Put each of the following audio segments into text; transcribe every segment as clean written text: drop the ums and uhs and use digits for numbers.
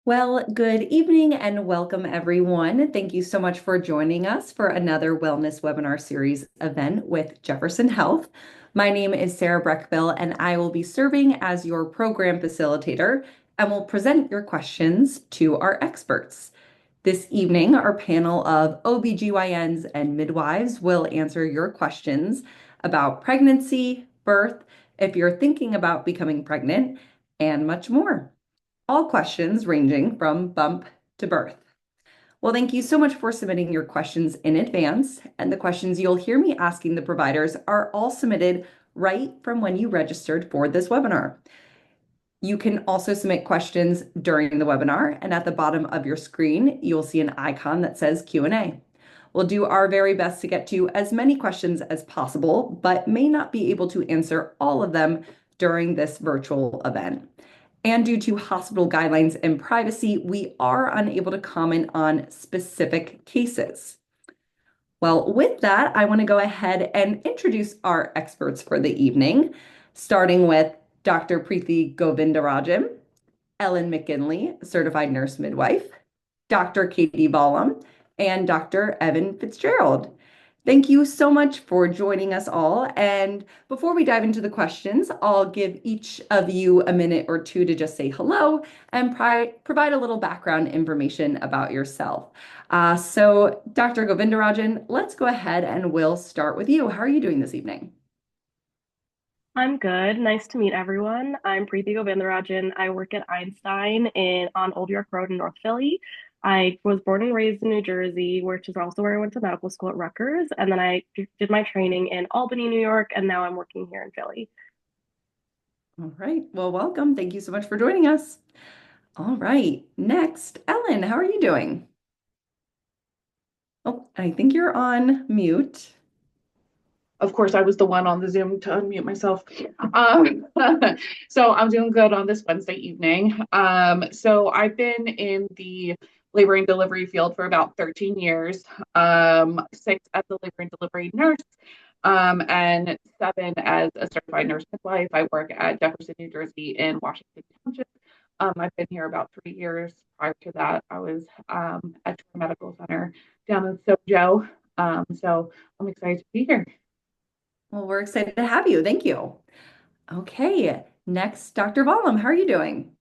Well, good evening and welcome everyone. Thank you so much for joining us for another Wellness Webinar Series event with Jefferson Health. My name is Sarah Breckville and I will be serving as your program facilitator and will present your questions to our experts. This evening, our panel of OBGYNs and midwives will answer your questions about pregnancy, birth, if you're thinking about becoming pregnant, and much more. All questions ranging from bump to birth. Well, thank you so much for submitting your questions in advance. And the questions you'll hear me asking the providers are all submitted right from when you registered for this webinar. You can also submit questions during the webinar, and at the bottom of your screen, you'll see an icon that says Q&A. We'll do our very best to get to as many questions as possible, but may not be able to answer all of them during this virtual event. And due to hospital guidelines and privacy, we are unable to comment on specific cases. Well, with that, I want to go ahead and introduce our experts for the evening, starting with Dr. Preeti Govindarajan, Ellen McKinley, certified nurse midwife, Dr. Katie Ballum, and Dr. Evan Fitzgerald. Thank you so much for joining us all. And before we dive into the questions, I'll give each of you a minute or two to just say hello and provide a little background information about yourself. So Dr. Govindarajan, let's go ahead and we'll start with you. How are you doing this evening? I'm good. Nice to meet everyone. I'm Preeti Govindarajan. I work at Einstein on Old York Road in North Philly. I was born and raised in New Jersey, which is also where I went to medical school at Rutgers. And then I did my training in Albany, New York, and now I'm working here in Philly. All right. Well, welcome. Thank you so much for joining us. All right. Next, Ellen, how are you doing? Oh, I think you're on mute. Of course, I was the one on the Zoom to unmute myself. Um, so I'm doing good on this Wednesday evening. So I've been in the labor and delivery field for about 13 years, 6 as a labor and delivery nurse, and 7 as a certified nurse midwife. I work at Jefferson, New Jersey in Washington Township. I've been here about 3 years. Prior to that, I was at Troy Medical Center down in Sojo. So I'm excited to be here. Well, we're excited to have you. Thank you. Okay, next, Dr. Vollum, how are you doing?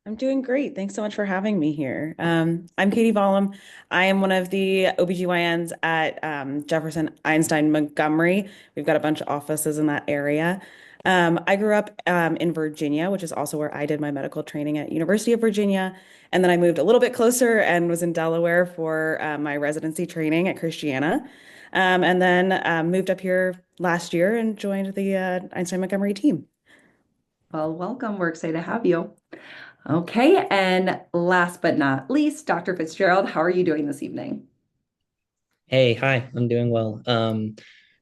I'm doing great. Thanks so much for having me here. I'm Katie Vollum. I am one of the OBGYNs at Jefferson Einstein Montgomery. We've got a bunch of offices in that area. I grew up in Virginia, which is also where I did my medical training at University of Virginia. And then I moved a little bit closer and was in Delaware for my residency training at Christiana. And then moved up here last year and joined the Einstein Montgomery team. Well, welcome. We're excited to have you. Okay, and last but not least, Dr. Fitzgerald, how are you doing this evening? Hey, hi, I'm doing well.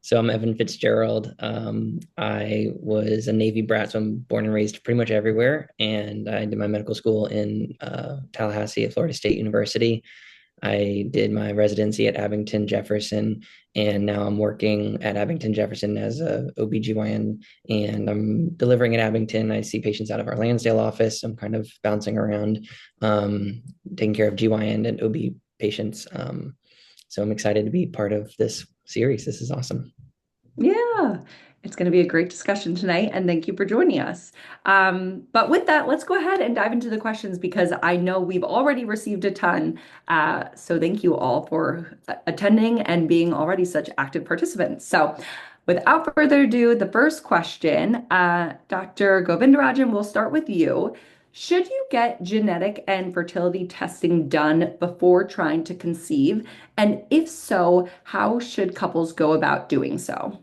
So I'm Evan Fitzgerald. I was a Navy brat, so I'm born and raised pretty much everywhere. And I did my medical school in Tallahassee at Florida State University. I did my residency at Abington Jefferson, and now I'm working at Abington Jefferson as a OBGYN, and I'm delivering at Abington. I see patients out of our Lansdale office. I'm kind of bouncing around, taking care of GYN and OB patients. So I'm excited to be part of this series. This is awesome. Yeah, it's going to be a great discussion tonight, and thank you for joining us. But with that, let's go ahead and dive into the questions because I know we've already received a ton. So thank you all for attending and being already such active participants. So without further ado, the first question, Dr. Govindarajan, we'll start with you. Should you get genetic and fertility testing done before trying to conceive? And if so, how should couples go about doing so?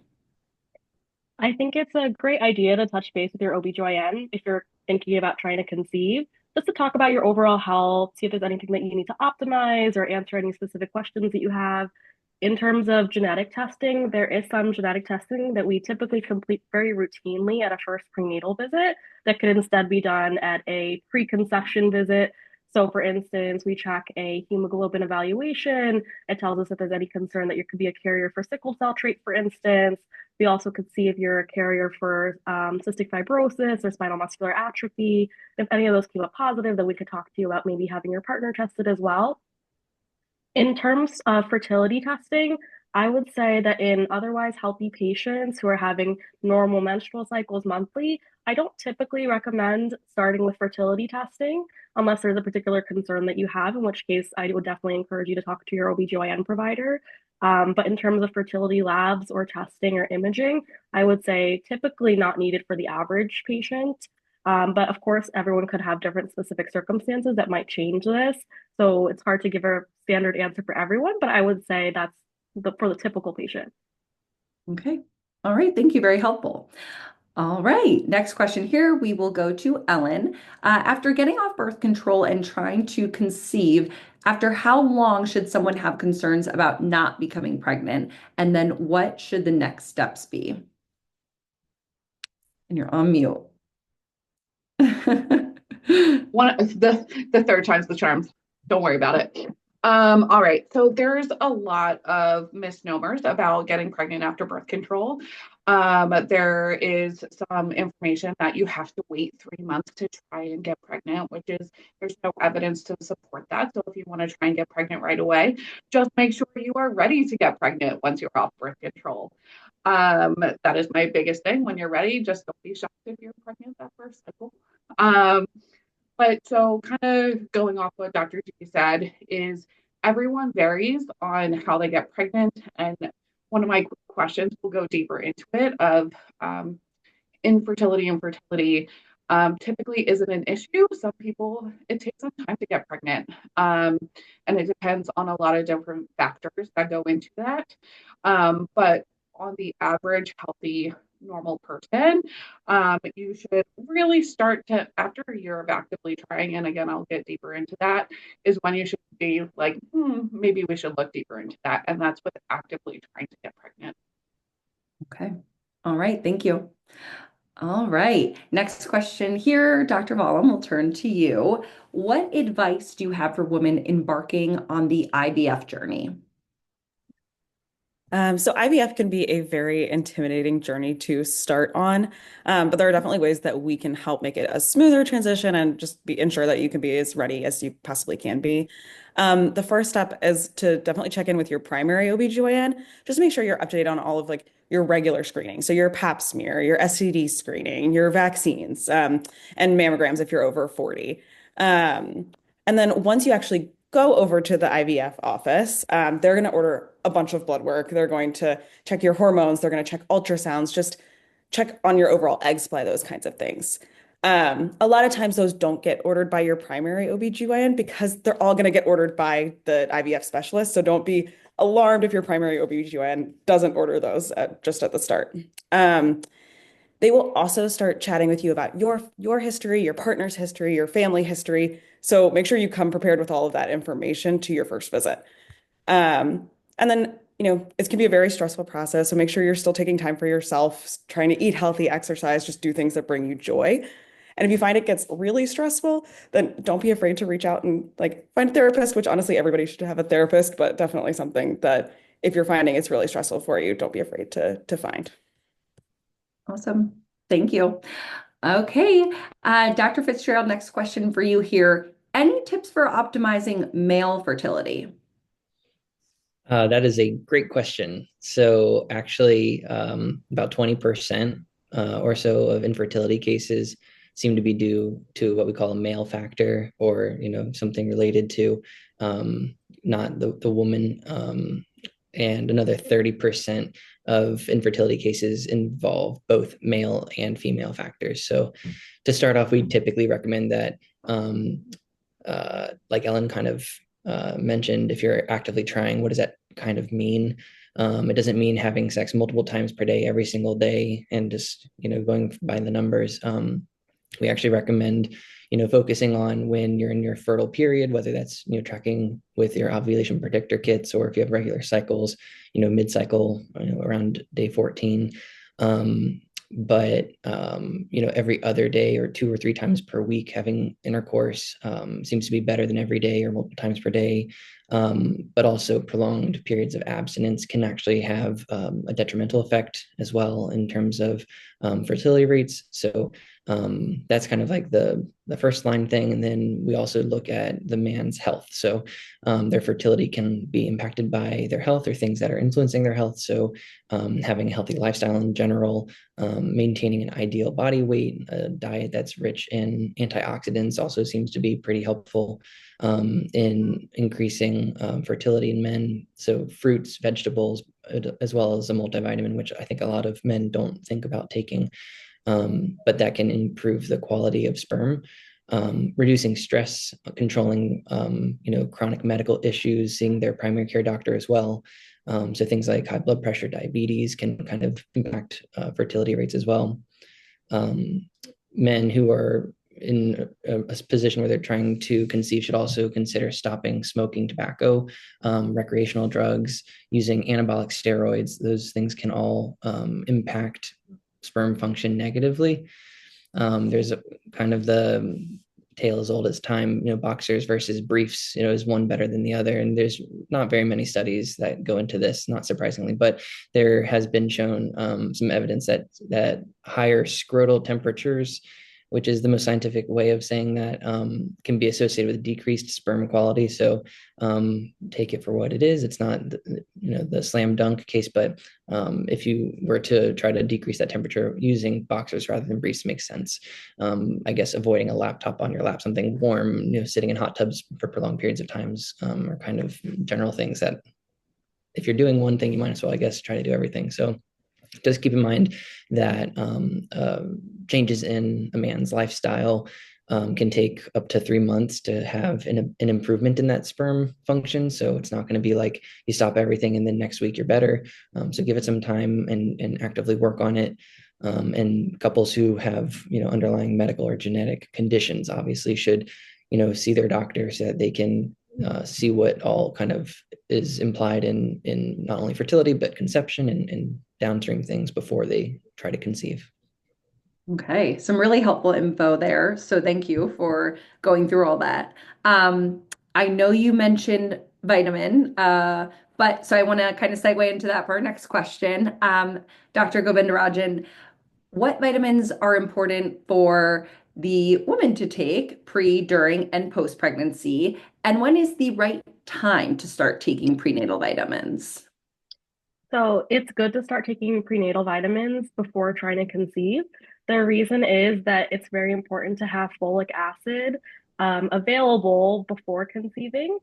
I think it's a great idea to touch base with your OBGYN if you're thinking about trying to conceive, just to talk about your overall health, see if there's anything that you need to optimize or answer any specific questions that you have. In terms of genetic testing, there is some genetic testing that we typically complete very routinely at a first prenatal visit that could instead be done at a preconception visit So for instance, we track a hemoglobin evaluation. It tells us if there's any concern that you could be a carrier for sickle cell trait, for instance. We also could see if you're a carrier for cystic fibrosis or spinal muscular atrophy. If any of those came up positive, then we could talk to you about maybe having your partner tested as well. In terms of fertility testing, I would say that in otherwise healthy patients who are having normal menstrual cycles monthly, I don't typically recommend starting with fertility testing unless there's a particular concern that you have, in which case I would definitely encourage you to talk to your OB/GYN provider. But in terms of fertility labs or testing or imaging, I would say typically not needed for the average patient. But of course, everyone could have different specific circumstances that might change this. So it's hard to give a standard answer for everyone, but I would say that's for the typical patient. Okay. All right. Thank you. Very helpful. All right. Next question here. We will go to Ellen. After getting off birth control and trying to conceive, after how long should someone have concerns about not becoming pregnant? And then what should the next steps be? And you're on mute. The third time's the charm. Don't worry about it. All right. So there's a lot of misnomers about getting pregnant after birth control. There is some information that you have to wait 3 months to try and get pregnant, which is there's no evidence to support that. So if you want to try and get pregnant right away, just make sure you are ready to get pregnant once you're off birth control. That is my biggest thing. When you're ready, just don't be shocked if you're pregnant that first cycle. But so kind of going off what Dr. G said is everyone varies on how they get pregnant. And one of my questions will go deeper into it of infertility and fertility typically isn't an issue. Some people, it takes some time to get pregnant. And it depends on a lot of different factors that go into that. But on the average healthy normal person, you should really start to, after a year of actively trying, and again, I'll get deeper into that, is when you should be like, maybe we should look deeper into that. And that's with actively trying to get pregnant. Okay. All right. Thank you. All right. Next question here, Dr. Vollum, will turn to you. What advice do you have for women embarking on the IVF journey? So IVF can be a very intimidating journey to start on, but there are definitely ways that we can help make it a smoother transition and just ensure that you can be as ready as you possibly can be. The first step is to definitely check in with your primary OB/GYN. Just make sure you're up to date on all of like your regular screening. So your pap smear, your STD screening, your vaccines, and mammograms if you're over 40. And then once you actually go over to the IVF office, they're going to order a bunch of blood work. They're going to check your hormones. They're going to check ultrasounds, just check on your overall egg supply, those kinds of things. A lot of times those don't get ordered by your primary OB/GYN because they're all going to get ordered by the IVF specialist. So don't be alarmed if your primary OB/GYN doesn't order those just at the start. They will also start chatting with you about your history, your partner's history, your family history. So make sure you come prepared with all of that information to your first visit. And then, it can be a very stressful process. So make sure you're still taking time for yourself, trying to eat healthy, exercise, just do things that bring you joy. And if you find it gets really stressful, then don't be afraid to reach out and find a therapist, which honestly everybody should have a therapist, but definitely something that if you're finding it's really stressful for you, don't be afraid to find. Awesome. Thank you. Okay. Dr. Fitzgerald, next question for you here. Any tips for optimizing male fertility? That is a great question. So actually, about 20% or so of infertility cases seem to be due to what we call a male factor, or something related to not the woman. And another 30% of infertility cases involve both male and female factors. So to start off, we typically recommend that, like Ellen kind of mentioned, if you're actively trying, what does that kind of mean? It doesn't mean having sex multiple times per day, every single day, and just, going by the numbers. We actually recommend, focusing on when you're in your fertile period, whether that's, tracking with your ovulation predictor kits, or if you have regular cycles, mid-cycle, around day 14. but every other day or 2 or 3 times per week having intercourse seems to be better than every day or multiple times per day. But also prolonged periods of abstinence can actually have a detrimental effect as well in terms of fertility rates. So that's kind of like the first line thing. And then we also look at the man's health. So their fertility can be impacted by their health or things that are influencing their health. So having a healthy lifestyle in general, maintaining an ideal body weight, a diet that's rich in antioxidants also seems to be pretty helpful in increasing fertility in men. So fruits, vegetables, as well as a multivitamin, which I think a lot of men don't think about taking, but that can improve the quality of sperm. Reducing stress, controlling, chronic medical issues, seeing their primary care doctor as well. So things like high blood pressure, diabetes can kind of impact fertility rates as well. Men who are in a position where they're trying to conceive should also consider stopping smoking, tobacco, recreational drugs, using anabolic steroids. Those things can all impact sperm function negatively. There's a kind of the tale as old as time, boxers versus briefs, is one better than the other. And there's not very many studies that go into this, not surprisingly, but there has been shown some evidence that higher scrotal temperatures, which is the most scientific way of saying that, can be associated with decreased sperm quality. So take it for what it is. It's not the slam dunk case, but if you were to try to decrease that temperature using boxers rather than briefs makes sense. I guess avoiding a laptop on your lap, something warm, sitting in hot tubs for prolonged periods of times are kind of general things that if you're doing one thing, you might as well, I guess, try to do everything. So just keep in mind that changes in a man's lifestyle can take up to 3 months to have an improvement in that sperm function. So it's not going to be like you stop everything and then next week you're better. So give it some time and actively work on it. And couples who have, underlying medical or genetic conditions obviously should, see their doctor so that they can see what all kind of is implied in not only fertility, but conception and downstream things before they try to conceive. Okay, some really helpful info there. So thank you for going through all that. I know you mentioned vitamin, but so I want to kind of segue into that for our next question. Dr. Govindarajan, what vitamins are important for the woman to take pre, during, and post pregnancy? And when is the right time to start taking prenatal vitamins? So it's good to start taking prenatal vitamins before trying to conceive. The reason is that it's very important to have folic acid available before conceiving.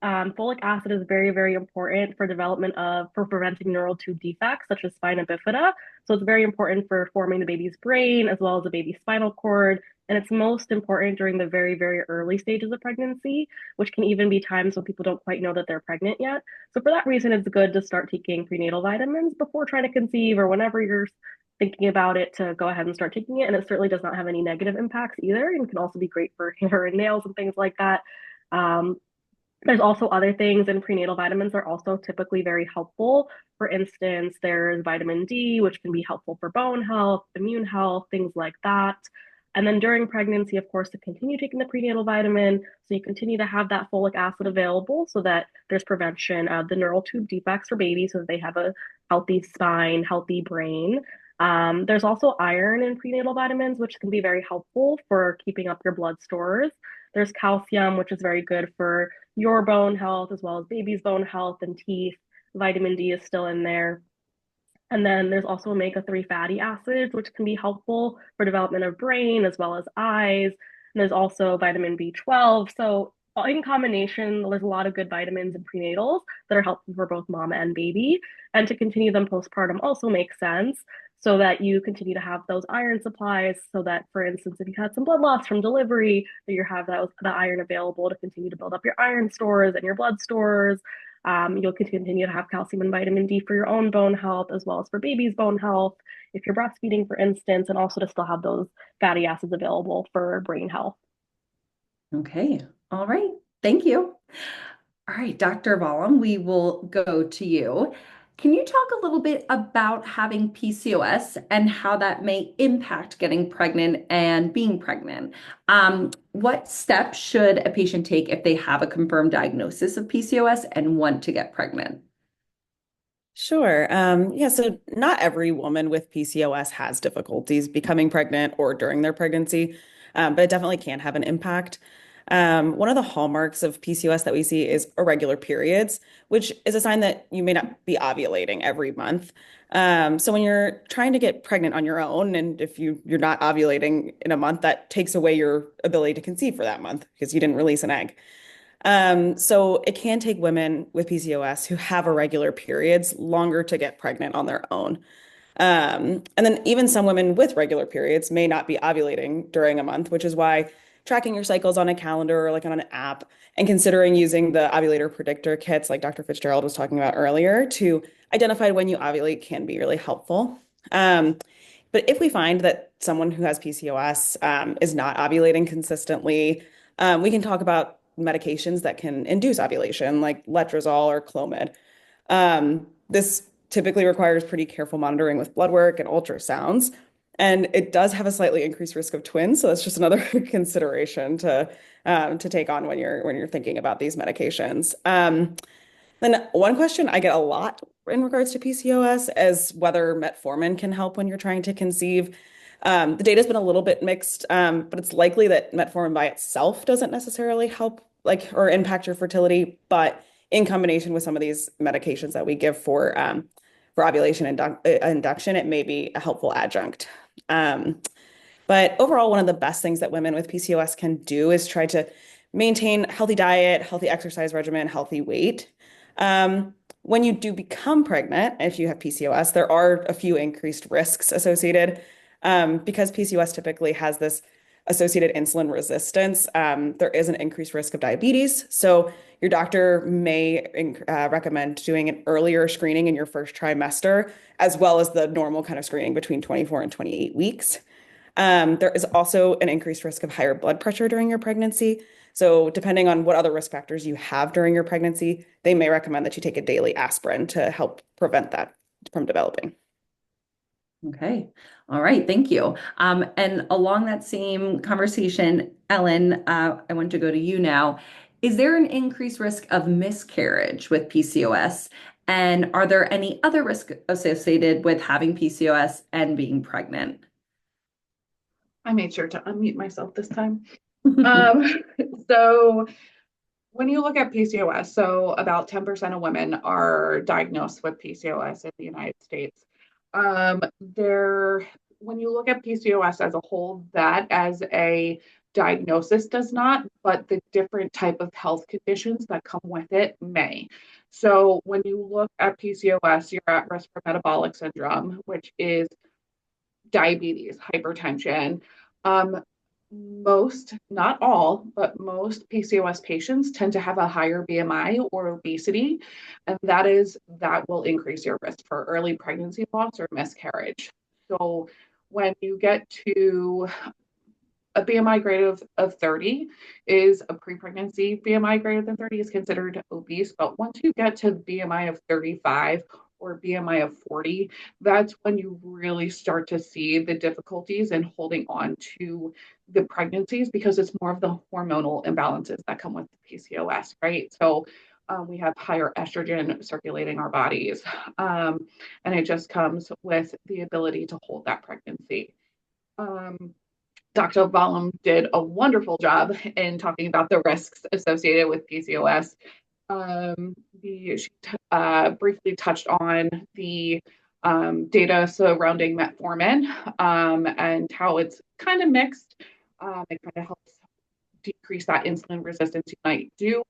Folic acid is very, very important for preventing neural tube defects such as spina bifida. So it's very important for forming the baby's brain as well as the baby's spinal cord. And it's most important during the very, very early stages of pregnancy, which can even be times when people don't quite know that they're pregnant yet. So for that reason, it's good to start taking prenatal vitamins before trying to conceive or whenever you're thinking about it to go ahead and start taking it. And it certainly does not have any negative impacts either and can also be great for hair and nails and things like that. Um, there's also other things, and prenatal vitamins are also typically very helpful. For instance, there's vitamin D, which can be helpful for bone health, immune health, things like that. And then during pregnancy, of course, to continue taking the prenatal vitamin, so you continue to have that folic acid available so that there's prevention of the neural tube defects for babies so that they have a healthy spine, healthy brain. There's also iron in prenatal vitamins, which can be very helpful for keeping up your blood stores. There's calcium, which is very good for your bone health as well as baby's bone health and teeth. Vitamin D is still in there. And then there's also omega-3 fatty acids, which can be helpful for development of brain as well as eyes. And there's also vitamin B12. So in combination, there's a lot of good vitamins and prenatals that are helpful for both mom and baby. And to continue them postpartum also makes sense so that you continue to have those iron supplies so that, for instance, if you had some blood loss from delivery, that you have the iron available to continue to build up your iron stores and your blood stores. You'll continue to have calcium and vitamin D for your own bone health, as well as for baby's bone health, if you're breastfeeding, for instance, and also to still have those fatty acids available for brain health. Okay. All right. Thank you. All right, Dr. Vollum, we will go to you. Can you talk a little bit about having PCOS and how that may impact getting pregnant and being pregnant? What steps should a patient take if they have a confirmed diagnosis of PCOS and want to get pregnant? Sure. Yeah, so not every woman with PCOS has difficulties becoming pregnant or during their pregnancy, but it definitely can have an impact. One of the hallmarks of PCOS that we see is irregular periods, which is a sign that you may not be ovulating every month. So when you're trying to get pregnant on your own, and if you're not ovulating in a month, that takes away your ability to conceive for that month because you didn't release an egg. So it can take women with PCOS who have irregular periods longer to get pregnant on their own. And then even some women with regular periods may not be ovulating during a month, which is why tracking your cycles on a calendar or like on an app and considering using the ovulator predictor kits like Dr. Fitzgerald was talking about earlier to identify when you ovulate can be really helpful. Um, but if we find that someone who has PCOS is not ovulating consistently, we can talk about medications that can induce ovulation, like letrozole or Clomid. This typically requires pretty careful monitoring with blood work and ultrasounds, and it does have a slightly increased risk of twins. So that's just another consideration to take on when you're thinking about these medications. Then one question I get a lot in regards to PCOS is whether metformin can help when you're trying to conceive. The data's been a little bit mixed, but it's likely that metformin by itself doesn't necessarily help like or impact your fertility, but in combination with some of these medications that we give for ovulation induction, it may be a helpful adjunct. But overall, one of the best things that women with PCOS can do is try to maintain healthy diet, healthy exercise regimen, healthy weight. When you do become pregnant, if you have PCOS, there are a few increased risks associated. Because PCOS typically has this associated insulin resistance, there is an increased risk of diabetes. So your doctor may recommend doing an earlier screening in your first trimester, as well as the normal kind of screening between 24 and 28 weeks. There is also an increased risk of higher blood pressure during your pregnancy. So, depending on what other risk factors you have during your pregnancy, they may recommend that you take a daily aspirin to help prevent that from developing. Okay. All right. Thank you. And along that same conversation, Ellen, I want to go to you now. Is there an increased risk of miscarriage with PCOS? And are there any other risks associated with having PCOS and being pregnant? I made sure to unmute myself this time. Um, so when you look at PCOS, so about 10% of women are diagnosed with PCOS in the United States. When you look at PCOS as a whole, that as a diagnosis does not, but the different type of health conditions that come with it may. So when you look at PCOS, you're at risk for metabolic syndrome, which is diabetes, hypertension. Most, not all, but most PCOS patients tend to have a higher BMI or obesity, and that will increase your risk for early pregnancy loss or miscarriage. So when you get to a BMI greater of 30 is a pre-pregnancy BMI greater than 30 is considered obese. But once you get to BMI of 35 or BMI of 40, that's when you really start to see the difficulties in holding on to the pregnancies because it's more of the hormonal imbalances that come with PCOS, right? So we have higher estrogen circulating our bodies, and it just comes with the ability to hold that pregnancy. Dr. Balam did a wonderful job in talking about the risks associated with PCOS. She briefly touched on the data surrounding metformin and how it's kind of mixed. It kind of helps decrease that insulin resistance you might do.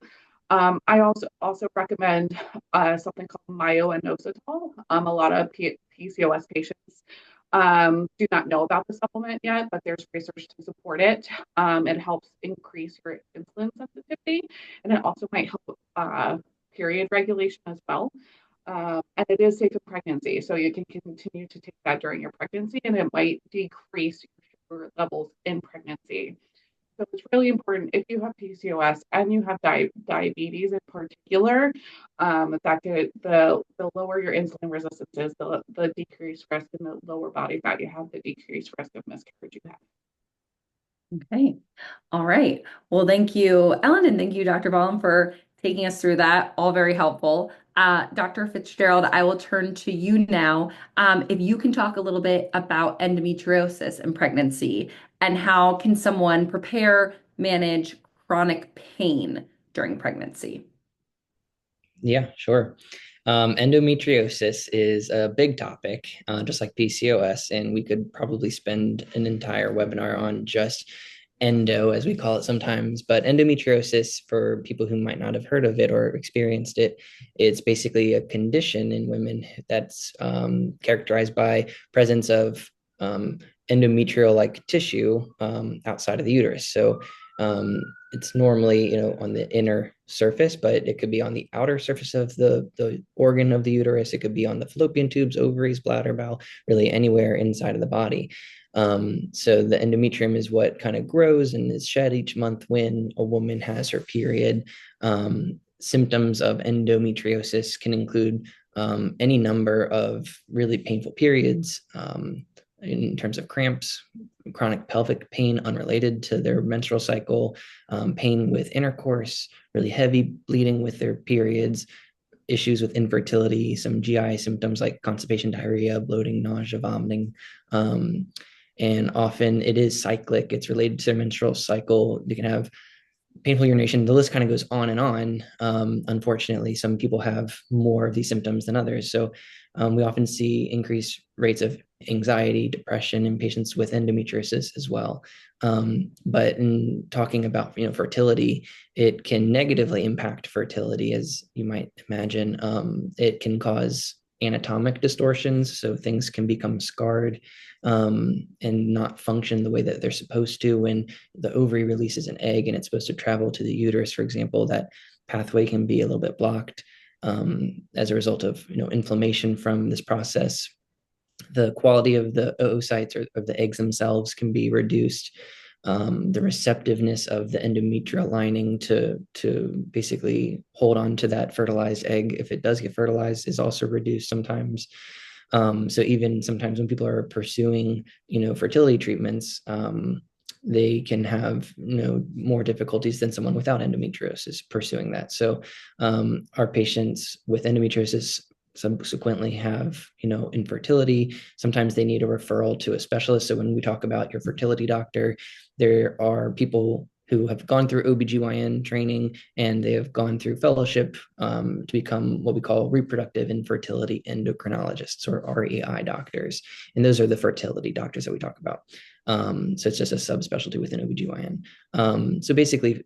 I also recommend something called myo-inositol. A lot of PCOS patients do not know about the supplement yet, but there's research to support it. It helps increase your insulin sensitivity, and it also might help period regulation as well. And it is safe in pregnancy, so you can continue to take that during your pregnancy, and it might decrease your sugar levels in pregnancy. So it's really important if you have PCOS and you have diabetes in particular, that the lower your insulin resistance is, the decreased risk in the lower body fat you have, the decreased risk of miscarriage you have. Okay. All right. Well, thank you, Ellen, and thank you, Dr. Baum, for taking us through that. All very helpful. Dr. Fitzgerald, I will turn to you now. If you can talk a little bit about endometriosis and pregnancy, and how can someone prepare, manage chronic pain during pregnancy? Yeah, sure. Endometriosis is a big topic, just like PCOS, and we could probably spend an entire webinar on just endo, as we call it sometimes. But endometriosis, for people who might not have heard of it or experienced it, it's basically a condition in women that's characterized by presence of endometrial-like tissue outside of the uterus. So it's normally, on the inner surface, but it could be on the outer surface of the organ of the uterus. It could be on the fallopian tubes, ovaries, bladder, bowel, really anywhere inside of the body. So the endometrium is what kind of grows and is shed each month when a woman has her period. Symptoms of endometriosis can include any number of really painful periods, in terms of cramps, chronic pelvic pain unrelated to their menstrual cycle, pain with intercourse, really heavy bleeding with their periods, issues with infertility, some GI symptoms like constipation, diarrhea, bloating, nausea, vomiting. And often it is cyclic. It's related to their menstrual cycle. You can have painful urination. The list kind of goes on and on. Unfortunately, some people have more of these symptoms than others. So we often see increased rates of anxiety, depression in patients with endometriosis as well. But in talking about fertility, it can negatively impact fertility, as you might imagine. It can cause anatomic distortions, so things can become scarred and not function the way that they're supposed to. When the ovary releases an egg and it's supposed to travel to the uterus, for example, that pathway can be a little bit blocked as a result of inflammation from this process. The quality of the oocytes or of the eggs themselves can be reduced. The receptiveness of the endometrial lining to basically hold on to that fertilized egg, if it does get fertilized, is also reduced sometimes. So even sometimes when people are pursuing, fertility treatments, they can have more difficulties than someone without endometriosis pursuing that. So our patients with endometriosis subsequently have infertility. Sometimes they need a referral to a specialist. So when we talk about your fertility doctor, there are people who have gone through OBGYN training and they have gone through fellowship to become what we call reproductive and fertility endocrinologists, or REI doctors. And those are the fertility doctors that we talk about. So it's just a subspecialty within OBGYN. So basically,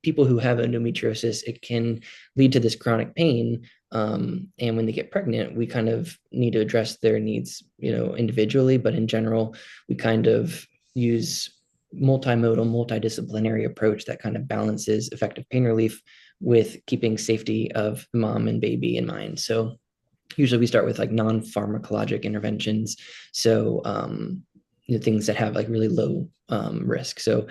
people who have endometriosis, it can lead to this chronic pain. And when they get pregnant, we kind of need to address their needs, individually, but in general, we kind of use multimodal, multidisciplinary approach that kind of balances effective pain relief with keeping safety of mom and baby in mind. So usually we start with like non-pharmacologic interventions. So things that have like really low risk. So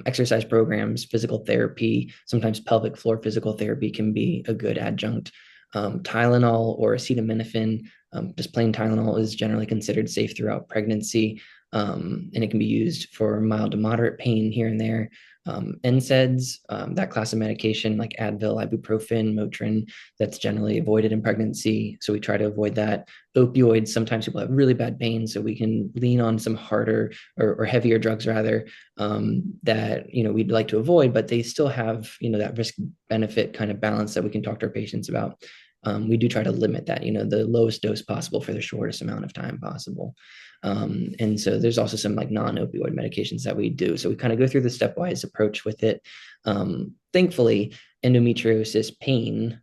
exercise programs, physical therapy, sometimes pelvic floor physical therapy can be a good adjunct. Tylenol or acetaminophen, just plain Tylenol, is generally considered safe throughout pregnancy. And it can be used for mild to moderate pain here and there. NSAIDs, that class of medication like Advil, ibuprofen, Motrin, that's generally avoided in pregnancy. So we try to avoid that. Opioids, sometimes people have really bad pain, so we can lean on some harder or heavier drugs rather, that we'd like to avoid, but they still have that risk benefit kind of balance that we can talk to our patients about. We do try to limit that, the lowest dose possible for the shortest amount of time possible. And so there's also some like non-opioid medications that we do. So we kind of go through the stepwise approach with it. Thankfully, endometriosis pain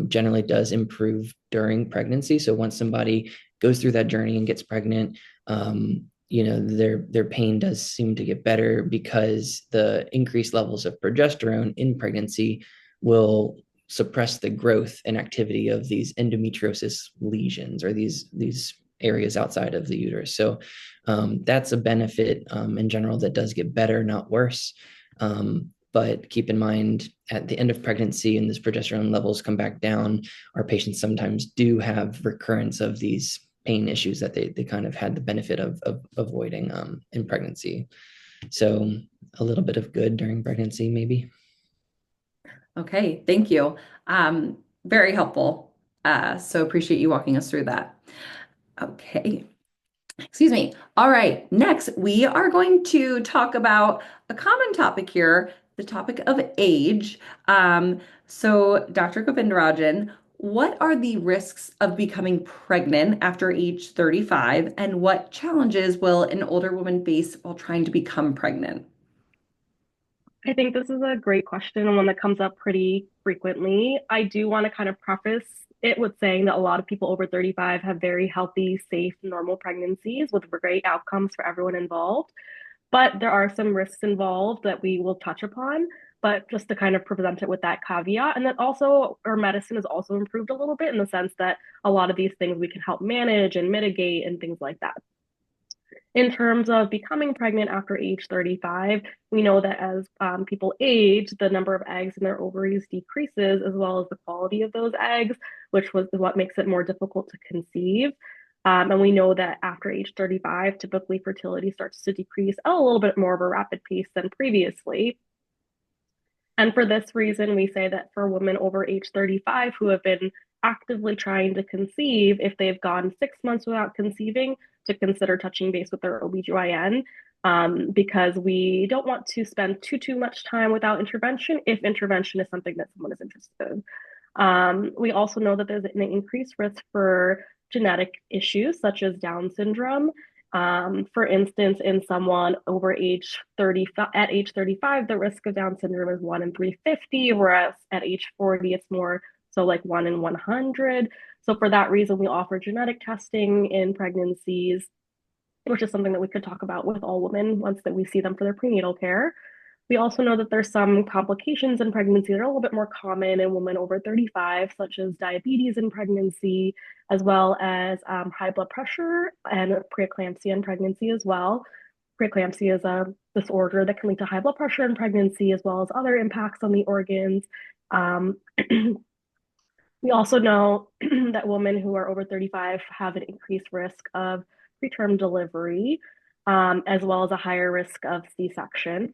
generally does improve during pregnancy. So once somebody goes through that journey and gets pregnant, their pain does seem to get better, because the increased levels of progesterone in pregnancy will suppress the growth and activity of these endometriosis lesions, or these areas outside of the uterus. So that's a benefit in general that does get better, not worse. But keep in mind, at the end of pregnancy and these progesterone levels come back down, our patients sometimes do have recurrence of these pain issues that they kind of had the benefit of avoiding in pregnancy. So a little bit of good during pregnancy, maybe. Okay, thank you. Very helpful. So appreciate you walking us through that. Okay. Excuse me. All right. Next, we are going to talk about a common topic here, the topic of age. So, Dr. Govindarajan, what are the risks of becoming pregnant after age 35, and what challenges will an older woman face while trying to become pregnant? I think this is a great question and one that comes up pretty frequently. I do want to kind of preface it with saying that a lot of people over 35 have very healthy, safe, normal pregnancies with great outcomes for everyone involved. But there are some risks involved that we will touch upon. But just to kind of present it with that caveat, and that also our medicine has also improved a little bit in the sense that a lot of these things we can help manage and mitigate and things like that. In terms of becoming pregnant after age 35, we know that as people age, the number of eggs in their ovaries decreases, as well as the quality of those eggs, which was what makes it more difficult to conceive. And we know that after age 35, typically fertility starts to decrease at a little bit more of a rapid pace than previously. And for this reason, we say that for women over age 35 who have been actively trying to conceive, if they've gone 6 months without conceiving, to consider touching base with their OBGYN, because we don't want to spend too much time without intervention if intervention is something that someone is interested in. We also know that there's an increased risk for genetic issues such as Down syndrome. For instance, in someone over age 30, at age 35, the risk of Down syndrome is 1 in 350, whereas at age 40, it's more so like 1 in 100. So for that reason, we offer genetic testing in pregnancies, which is something that we could talk about with all women once that we see them for their prenatal care. We also know that there's some complications in pregnancy that are a little bit more common in women over 35, such as diabetes in pregnancy, as well as high blood pressure and preeclampsia in pregnancy as well. Preeclampsia is a disorder that can lead to high blood pressure in pregnancy, as well as other impacts on the organs. We also know that women who are over 35 have an increased risk of preterm delivery, as well as a higher risk of C-section.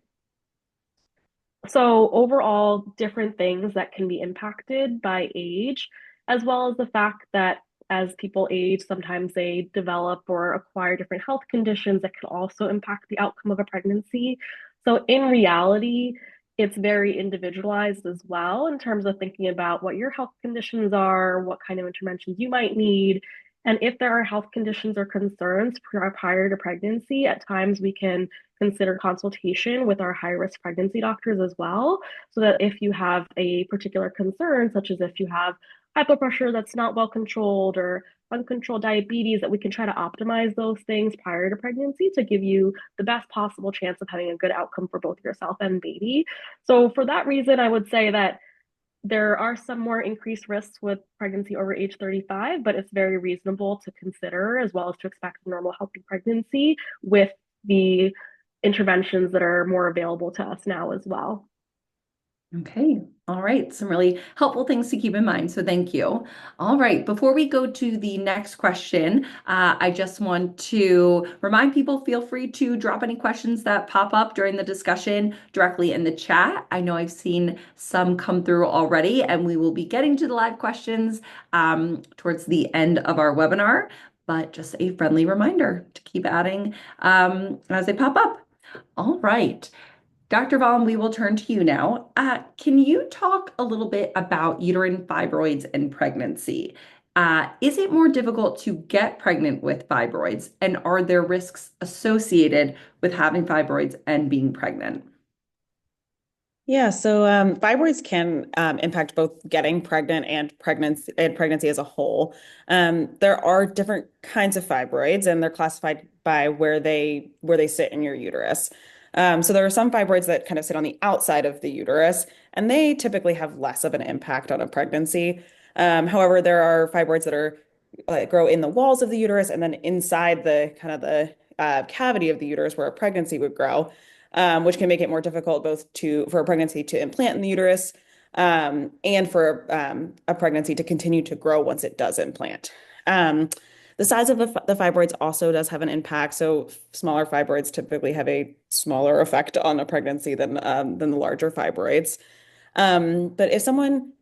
So overall, different things that can be impacted by age, as well as the fact that as people age, sometimes they develop or acquire different health conditions that can also impact the outcome of a pregnancy. So in reality, it's very individualized as well in terms of thinking about what your health conditions are, what kind of interventions you might need. And if there are health conditions or concerns prior to pregnancy, at times we can consider consultation with our high risk pregnancy doctors as well. So that if you have a particular concern, such as if you have high blood pressure that's not well controlled or uncontrolled diabetes, that we can try to optimize those things prior to pregnancy to give you the best possible chance of having a good outcome for both yourself and baby. So for that reason, I would say that there are some more increased risks with pregnancy over age 35, but it's very reasonable to consider as well as to expect a normal healthy pregnancy with the interventions that are more available to us now as well. Okay. All right. Some really helpful things to keep in mind. So thank you. All right. Before we go to the next question, I just want to remind people, feel free to drop any questions that pop up during the discussion directly in the chat. I know I've seen some come through already, and we will be getting to the live questions towards the end of our webinar, but just a friendly reminder to keep adding as they pop up. All right. Dr. Vaughan, we will turn to you now. Can you talk a little bit about uterine fibroids and pregnancy? Is it more difficult to get pregnant with fibroids, and are there risks associated with having fibroids and being pregnant? Yeah, so fibroids can impact both getting pregnant and pregnancy as a whole. There are different kinds of fibroids, and they're classified by where they sit in your uterus. So there are some fibroids that kind of sit on the outside of the uterus, and they typically have less of an impact on a pregnancy. However, there are fibroids that are grow in the walls of the uterus and then inside the kind of the cavity of the uterus where a pregnancy would grow, which can make it more difficult both for a pregnancy to implant in the uterus and for a pregnancy to continue to grow once it does implant. The size of the fibroids also does have an impact. So smaller fibroids typically have a smaller effect on a pregnancy than the larger fibroids. But if someone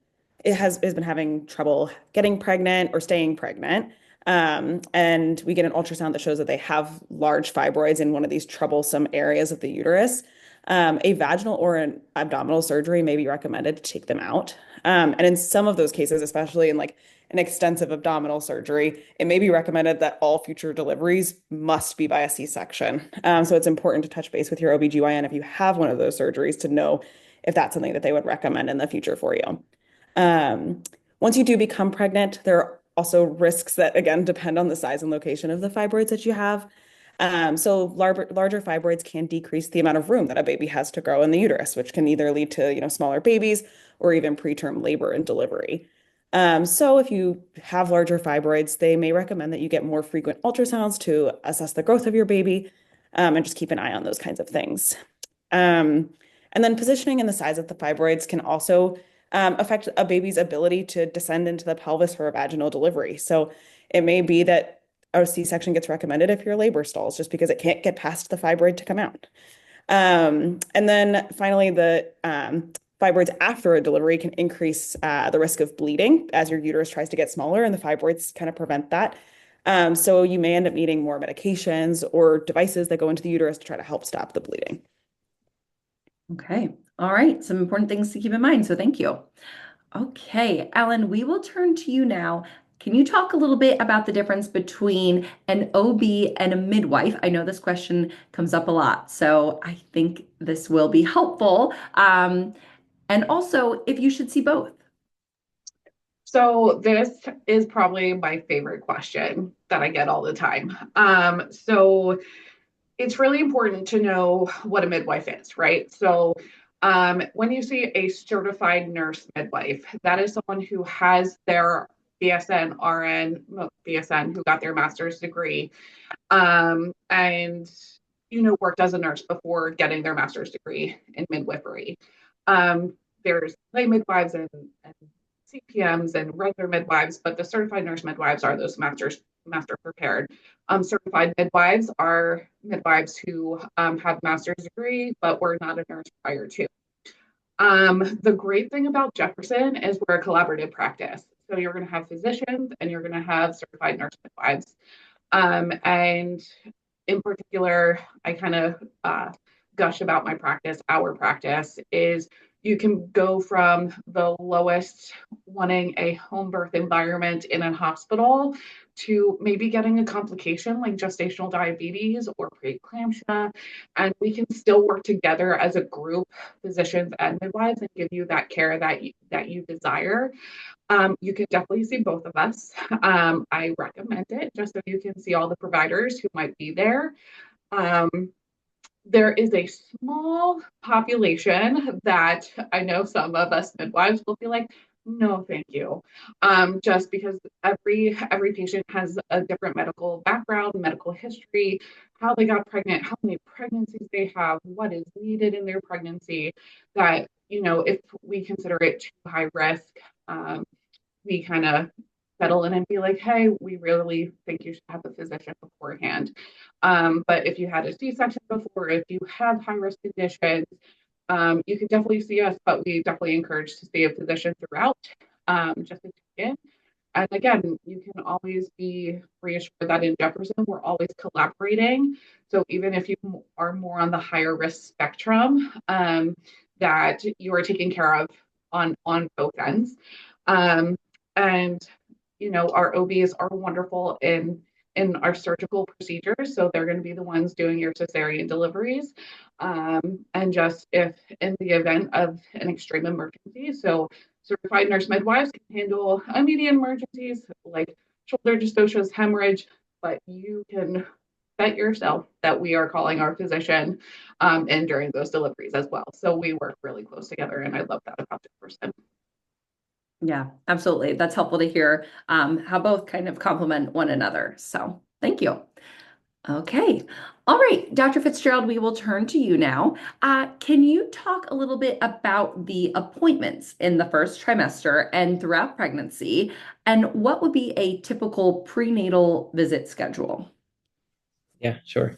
has been having trouble getting pregnant or staying pregnant, and we get an ultrasound that shows that they have large fibroids in one of these troublesome areas of the uterus, a vaginal or an abdominal surgery may be recommended to take them out. And in some of those cases, especially in like an extensive abdominal surgery, it may be recommended that all future deliveries must be by a C-section. So it's important to touch base with your OB/GYN if you have one of those surgeries to know if that's something that they would recommend in the future for you. Once you do become pregnant, there are also risks that, again, depend on the size and location of the fibroids that you have. So larger fibroids can decrease the amount of room that a baby has to grow in the uterus, which can either lead to, smaller babies or even preterm labor and delivery. So if you have larger fibroids, they may recommend that you get more frequent ultrasounds to assess the growth of your baby, and just keep an eye on those kinds of things. And then positioning and the size of the fibroids can also affect a baby's ability to descend into the pelvis for a vaginal delivery. So it may be that a C-section gets recommended if your labor stalls, just because it can't get past the fibroid to come out. And then finally, the fibroids after a delivery can increase the risk of bleeding as your uterus tries to get smaller, and the fibroids kind of prevent that. So you may end up needing more medications or devices that go into the uterus to try to help stop the bleeding. Okay. All right. Some important things to keep in mind. So thank you. Okay, Ellen, we will turn to you now. Can you talk a little bit about the difference between an OB and a midwife? I know this question comes up a lot, so I think this will be helpful. And also, if you should see both. So this is probably my favorite question that I get all the time. So it's really important to know what a midwife is, right? So when you see a certified nurse midwife, that is someone who has their BSN, RN, BSN, who got their master's degree, and worked as a nurse before getting their master's degree in midwifery. There's lay midwives and CPMs and regular midwives, but the certified nurse midwives are those master prepared. Certified midwives are midwives who have master's degree, but were not a nurse prior to. The great thing about Jefferson is we're a collaborative practice. So you're going to have physicians and you're going to have certified nurse midwives. And in particular, I kind of gush about my practice. Our practice is you can go from the lowest, wanting a home birth environment in a hospital, to maybe getting a complication like gestational diabetes or preeclampsia, and we can still work together as a group, physicians and midwives, and give you that care that you desire. You can definitely see both of us. I recommend it just so you can see all the providers who might be there. There is a small population that I know some of us midwives will be like, no, thank you. Just because every patient has a different medical background, medical history, how they got pregnant, how many pregnancies they have, what is needed in their pregnancy, that, if we consider it too high risk, we kind of settle in and be like, hey, we really think you should have a physician beforehand. But if you had a C-section before, if you have high risk conditions, you can definitely see us, but we definitely encourage to see a physician throughout, just to check in. And again, you can always be reassured that in Jefferson, we're always collaborating. So even if you are more on the higher risk spectrum, that you are taken care of on both ends. And our OBs are wonderful in our surgical procedures, so they're going to be the ones doing your cesarean deliveries. And just if in the event of an extreme emergency, so certified nurse midwives can handle immediate emergencies like shoulder dystocias, hemorrhage, but you can bet yourself that we are calling our physician and during those deliveries as well. So we work really close together, and I love that about Jefferson. Yeah, absolutely. That's helpful to hear how both kind of complement one another. So thank you. Okay. All right, Dr. Fitzgerald, we will turn to you now. Can you talk a little bit about the appointments in the first trimester and throughout pregnancy, and what would be a typical prenatal visit schedule? Yeah, sure.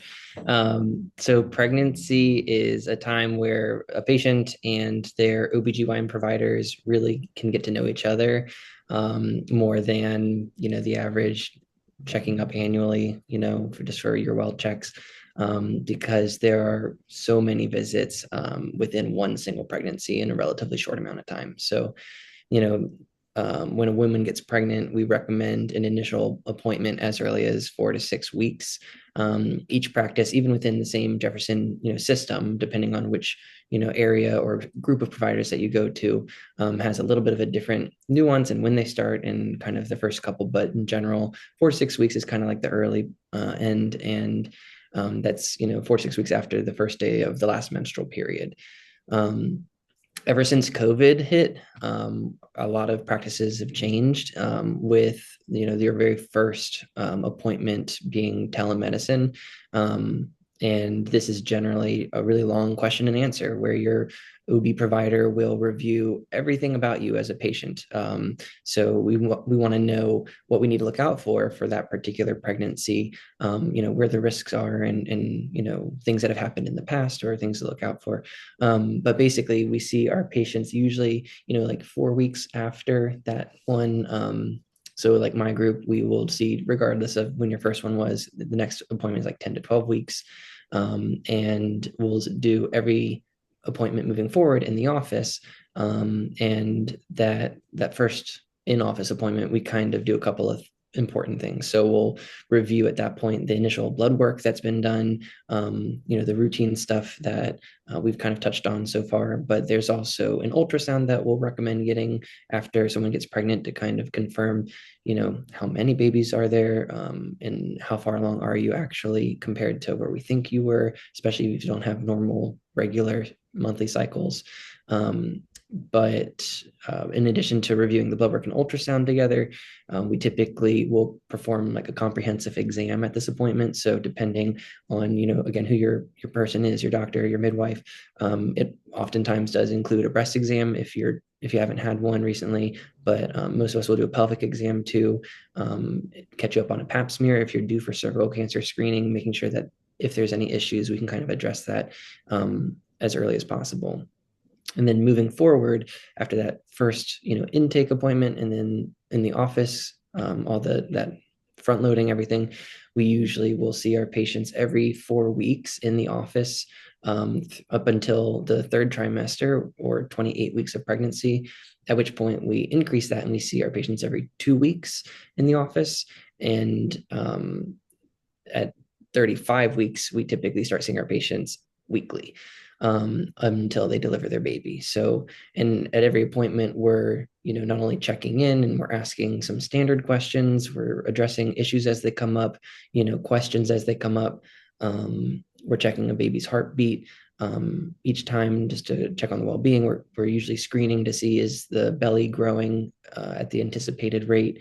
So pregnancy is a time where a patient and their OBGYN providers really can get to know each other more than, the average checking up annually, for your well checks, because there are so many visits within one single pregnancy in a relatively short amount of time. So you know, when a woman gets pregnant, we recommend an initial appointment as early as 4 to 6 weeks. Each practice, even within the same Jefferson, system, depending on which, area or group of providers that you go to, has a little bit of a different nuance and when they start and kind of the first couple. But in general, 4 to 6 weeks is kind of like the early end, and that's 4 to 6 weeks after the first day of the last menstrual period. Um, Ever since COVID hit, a lot of practices have changed with your very first appointment being telemedicine. And this is generally a really long question and answer where your OB provider will review everything about you as a patient. So we want to know what we need to look out for that particular pregnancy, where the risks are and things that have happened in the past or things to look out for. But basically, we see our patients usually, like 4 weeks after that one. So like my group, we will see regardless of when your first one was, the next appointment is like 10 to 12 weeks. And we'll do every appointment moving forward in the office. And that first in-office appointment, we kind of do a couple of important things. So we'll review at that point the initial blood work that's been done, the routine stuff that we've kind of touched on so far, but there's also an ultrasound that we'll recommend getting after someone gets pregnant to kind of confirm, how many babies are there, and how far along are you actually compared to where we think you were, especially if you don't have normal, regular monthly cycles. But in addition to reviewing the blood work and ultrasound together, we typically will perform like a comprehensive exam at this appointment. So depending on, again, who your person is, your doctor, your midwife, it oftentimes does include a breast exam if you haven't had one recently, but most of us will do a pelvic exam too, catch you up on a pap smear if you're due for cervical cancer screening, making sure that if there's any issues, we can kind of address that as early as possible. And then moving forward after that first, intake appointment, and then in the office, all that front loading everything, we usually will see our patients every 4 weeks in the office, up until the third trimester or 28 weeks of pregnancy, at which point we increase that and we see our patients every 2 weeks in the office. And at 35 weeks, we typically start seeing our patients weekly, until they deliver their baby. So, and at every appointment, we're, not only checking in and we're asking some standard questions, we're addressing issues as they come up, questions as they come up. We're checking a baby's heartbeat each time just to check on the well-being. We're usually screening to see, is the belly growing at the anticipated rate.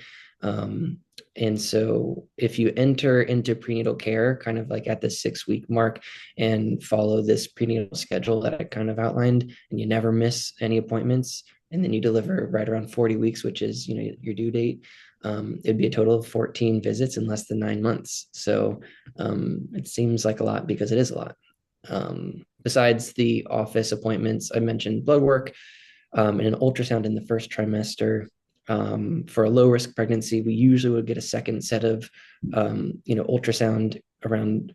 And so if you enter into prenatal care kind of like at the 6 week mark and follow this prenatal schedule that I kind of outlined, and you never miss any appointments, and then you deliver right around 40 weeks, which is, your due date, it'd be a total of 14 visits in less than 9 months. So it seems like a lot because it is a lot. Besides the office appointments, I mentioned blood work and an ultrasound in the first trimester. For a low risk pregnancy, we usually would get a second set of, ultrasound around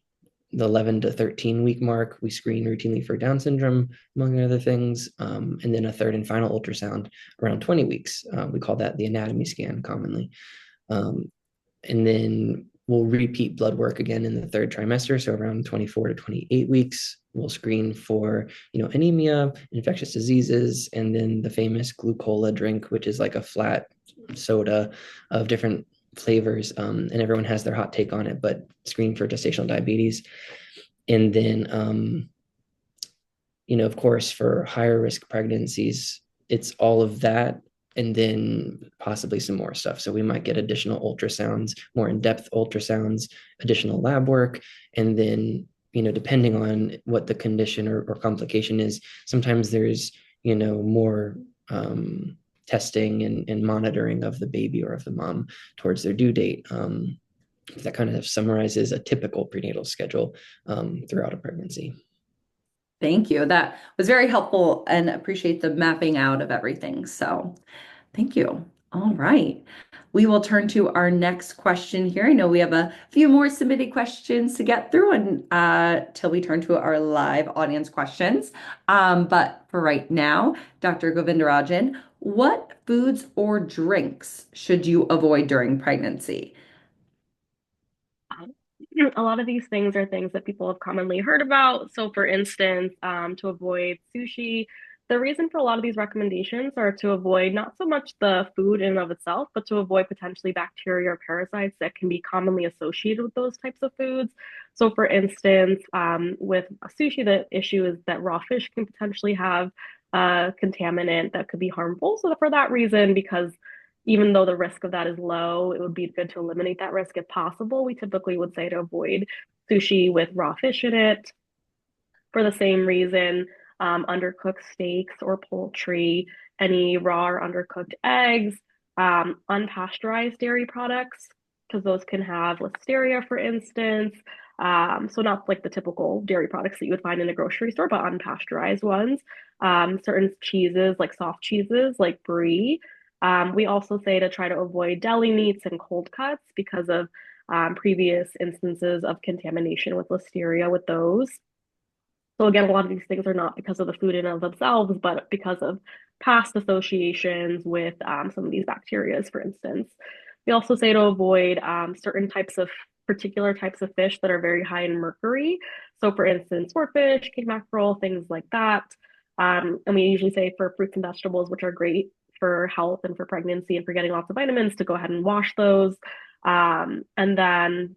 the 11 to 13 week mark. We screen routinely for Down syndrome, among other things, and then a third and final ultrasound around 20 weeks. We call that the anatomy scan commonly. And then we'll repeat blood work again in the third trimester. So around 24 to 28 weeks, we'll screen for, anemia, infectious diseases, and then the famous glucola drink, which is like a flat soda of different flavors. And everyone has their hot take on it, but screen for gestational diabetes. And then, of course, for higher risk pregnancies, it's all of that and then possibly some more stuff. So we might get additional ultrasounds, more in-depth ultrasounds, additional lab work, and then, depending on what the condition or complication is, sometimes there's, more testing and monitoring of the baby or of the mom towards their due date. That kind of summarizes a typical prenatal schedule throughout a pregnancy. Thank you. That was very helpful and appreciate the mapping out of everything. So thank you. All right. We will turn to our next question here. I know we have a few more submitted questions to get through and till we turn to our live audience questions. But for right now, Dr. Govindarajan, what foods or drinks should you avoid during pregnancy? A lot of these things are things that people have commonly heard about. So, for instance, to avoid sushi, the reason for a lot of these recommendations are to avoid not so much the food in and of itself, but to avoid potentially bacteria or parasites that can be commonly associated with those types of foods. So, for instance, with sushi, the issue is that raw fish can potentially have a contaminant that could be harmful. So, for that reason, because even though the risk of that is low, it would be good to eliminate that risk if possible. We typically would say to avoid sushi with raw fish in it. For the same reason, undercooked steaks or poultry, any raw or undercooked eggs, unpasteurized dairy products, because those can have listeria, for instance. So not like the typical dairy products that you would find in a grocery store, but unpasteurized ones. Certain cheeses, like soft cheeses, like brie. We also say to try to avoid deli meats and cold cuts because of previous instances of contamination with listeria with those. So again, a lot of these things are not because of the food in and of themselves, but because of past associations with some of these bacteria, for instance. We also say to avoid certain particular types of fish that are very high in mercury. So for instance, swordfish, king mackerel, things like that. And we usually say for fruits and vegetables, which are great for health and for pregnancy and for getting lots of vitamins, to go ahead and wash those. And then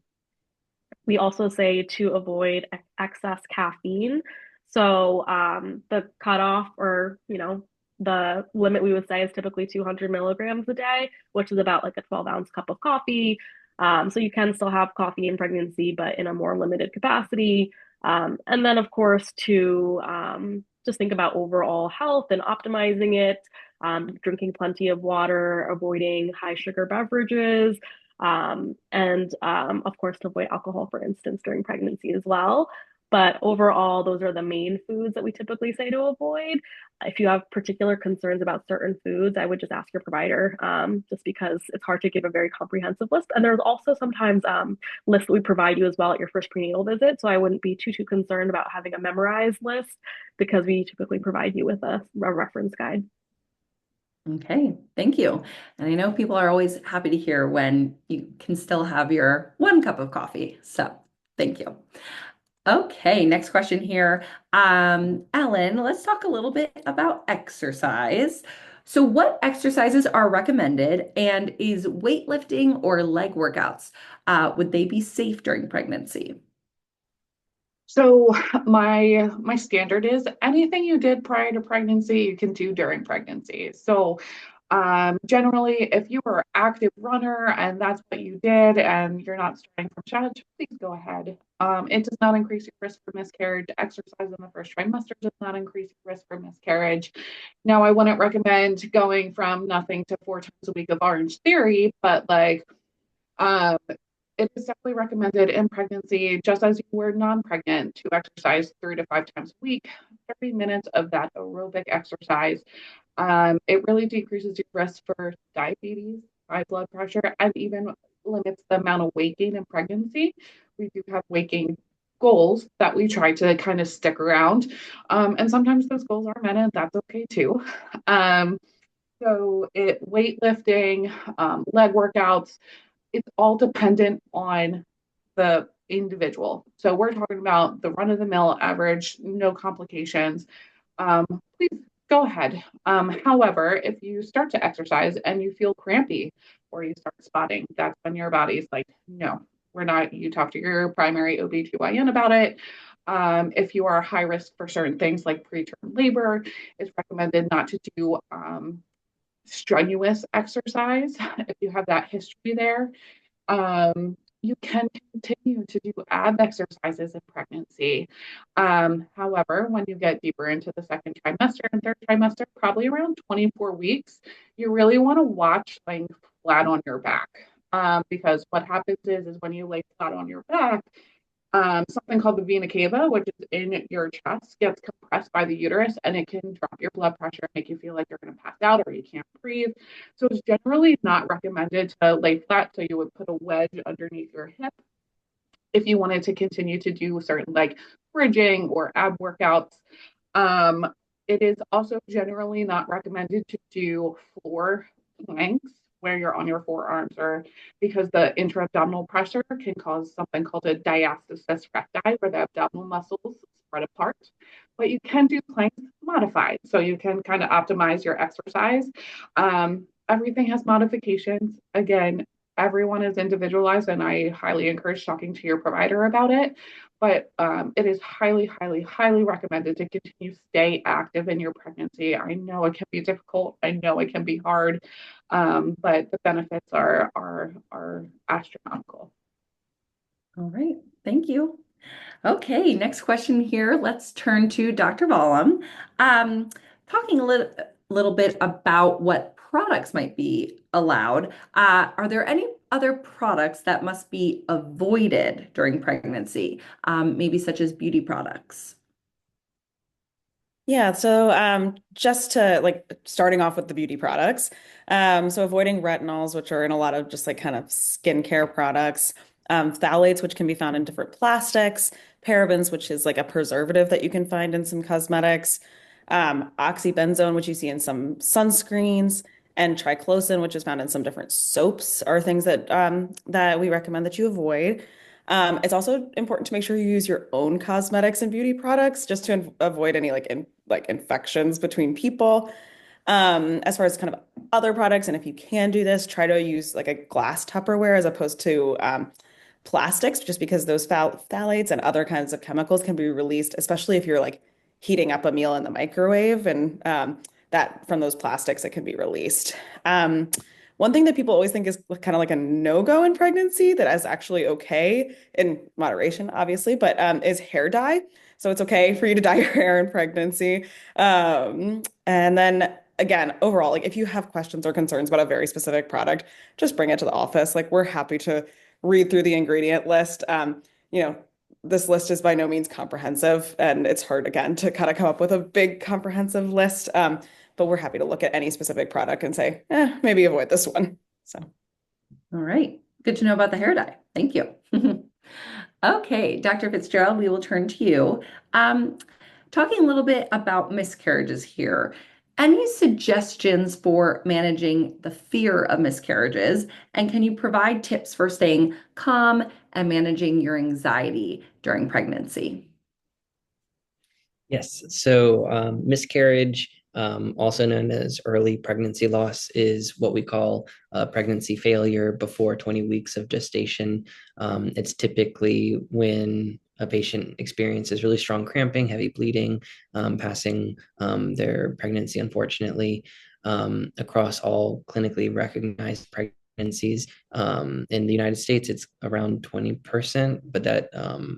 we also say to avoid excess caffeine. So the cutoff, or the limit, we would say, is typically 200 milligrams a day, which is about like a 12-ounce cup of coffee. So you can still have coffee in pregnancy, but in a more limited capacity. And then, of course, to just think about overall health and optimizing it, drinking plenty of water, avoiding high sugar beverages, and of course, to avoid alcohol, for instance, during pregnancy as well. But overall, those are the main foods that we typically say to avoid. If you have particular concerns about certain foods, I would just ask your provider, just because it's hard to give a very comprehensive list. And there's also sometimes lists that we provide you as well at your first prenatal visit. So I wouldn't be too concerned about having a memorized list, because we typically provide you with a reference guide. Okay, thank you. And I know people are always happy to hear when you can still have your 1 cup of coffee. So thank you. Okay, next question here. Ellen, let's talk a little bit about exercise. So what exercises are recommended, and is weightlifting or leg workouts, would they be safe during pregnancy? So my standard is anything you did prior to pregnancy, you can do during pregnancy. So generally, if you were an active runner and that's what you did and you're not starting from scratch, please go ahead. It does not increase your risk for miscarriage. Exercise in the first trimester does not increase your risk for miscarriage. Now, I wouldn't recommend going from nothing to 4 times a week of Orange Theory, but it is definitely recommended in pregnancy, just as you were non-pregnant, to exercise 3 to 5 times a week. 30 minutes of that aerobic exercise. It really decreases your risk for diabetes, high blood pressure, and even limits the amount of weight gain in pregnancy. We do have weight gain goals that we try to kind of stick around. And sometimes those goals are met, and that's okay too. So weightlifting, leg workouts, it's all dependent on the individual. So we're talking about the run-of-the-mill average, no complications. Please go ahead. However, if you start to exercise and you feel crampy or you start spotting, that's when your body's like, no, we're not. You talk to your primary OB/GYN about it. If you are high risk for certain things like preterm labor, it's recommended not to do strenuous exercise, if you have that history there, you can continue to do ab exercises in pregnancy. However, when you get deeper into the second trimester and third trimester, probably around 24 weeks, you really want to watch laying flat on your back. Because what happens is when you lay flat on your back, something called the vena cava, which is in your chest, gets compressed by the uterus, and it can drop your blood pressure and make you feel like you're going to pass out or you can't breathe. So it's generally not recommended to lay flat. So you would put a wedge underneath your hip if you wanted to continue to do certain like bridging or ab workouts. Um, it is also generally not recommended to do floor planks where you're on your forearms, or because the intra-abdominal pressure can cause something called a diastasis recti, where the abdominal muscles spread apart. But you can do planks modified, so you can kind of optimize your exercise. Everything has modifications. Again, everyone is individualized, and I highly encourage talking to your provider about it. But it is highly, highly, highly recommended to continue to stay active in your pregnancy. I know it can be difficult. I know it can be hard, but the benefits are astronomical. All right, thank you. Okay, next question here. Let's turn to Dr. Vollum. Talking a little bit about what products might be allowed. Are there any other products that must be avoided during pregnancy, maybe such as beauty products? Yeah, so just to like starting off with the beauty products, so avoiding retinols, which are in a lot of just like kind of skincare products, phthalates, which can be found in different plastics, parabens, which is like a preservative that you can find in some cosmetics, oxybenzone, which you see in some sunscreens, and triclosan, which is found in some different soaps, are things that that we recommend that you avoid. It's also important to make sure you use your own cosmetics and beauty products just to avoid any like infections between people. As far as kind of other products, and if you can do this, try to use like a glass Tupperware as opposed to plastics, just because those phthalates and other kinds of chemicals can be released, especially if you're like heating up a meal in the microwave, and that from those plastics it can be released. One thing that people always think is kind of like a no-go in pregnancy that is actually okay in moderation, obviously, but is hair dye. So it's okay for you to dye your hair in pregnancy. And then again, overall, like if you have questions or concerns about a very specific product, just bring it to the office. Like we're happy to read through the ingredient list. You know, this list is by no means comprehensive, and it's hard again to kind of come up with a big comprehensive list. But we're happy to look at any specific product and say, maybe avoid this one. So, all right, good to know about the hair dye. Thank you. Okay, Dr. Fitzgerald, we will turn to you. Talking a little bit about miscarriages here. Any suggestions for managing the fear of miscarriages? And can you provide tips for staying calm and managing your anxiety during pregnancy? Yes. So miscarriage, also known as early pregnancy loss, is what we call pregnancy failure before 20 weeks of gestation. It's typically when a patient experiences really strong cramping, heavy bleeding, passing their pregnancy, unfortunately, across all clinically recognized pregnancies. In the United States, it's around 20%, but that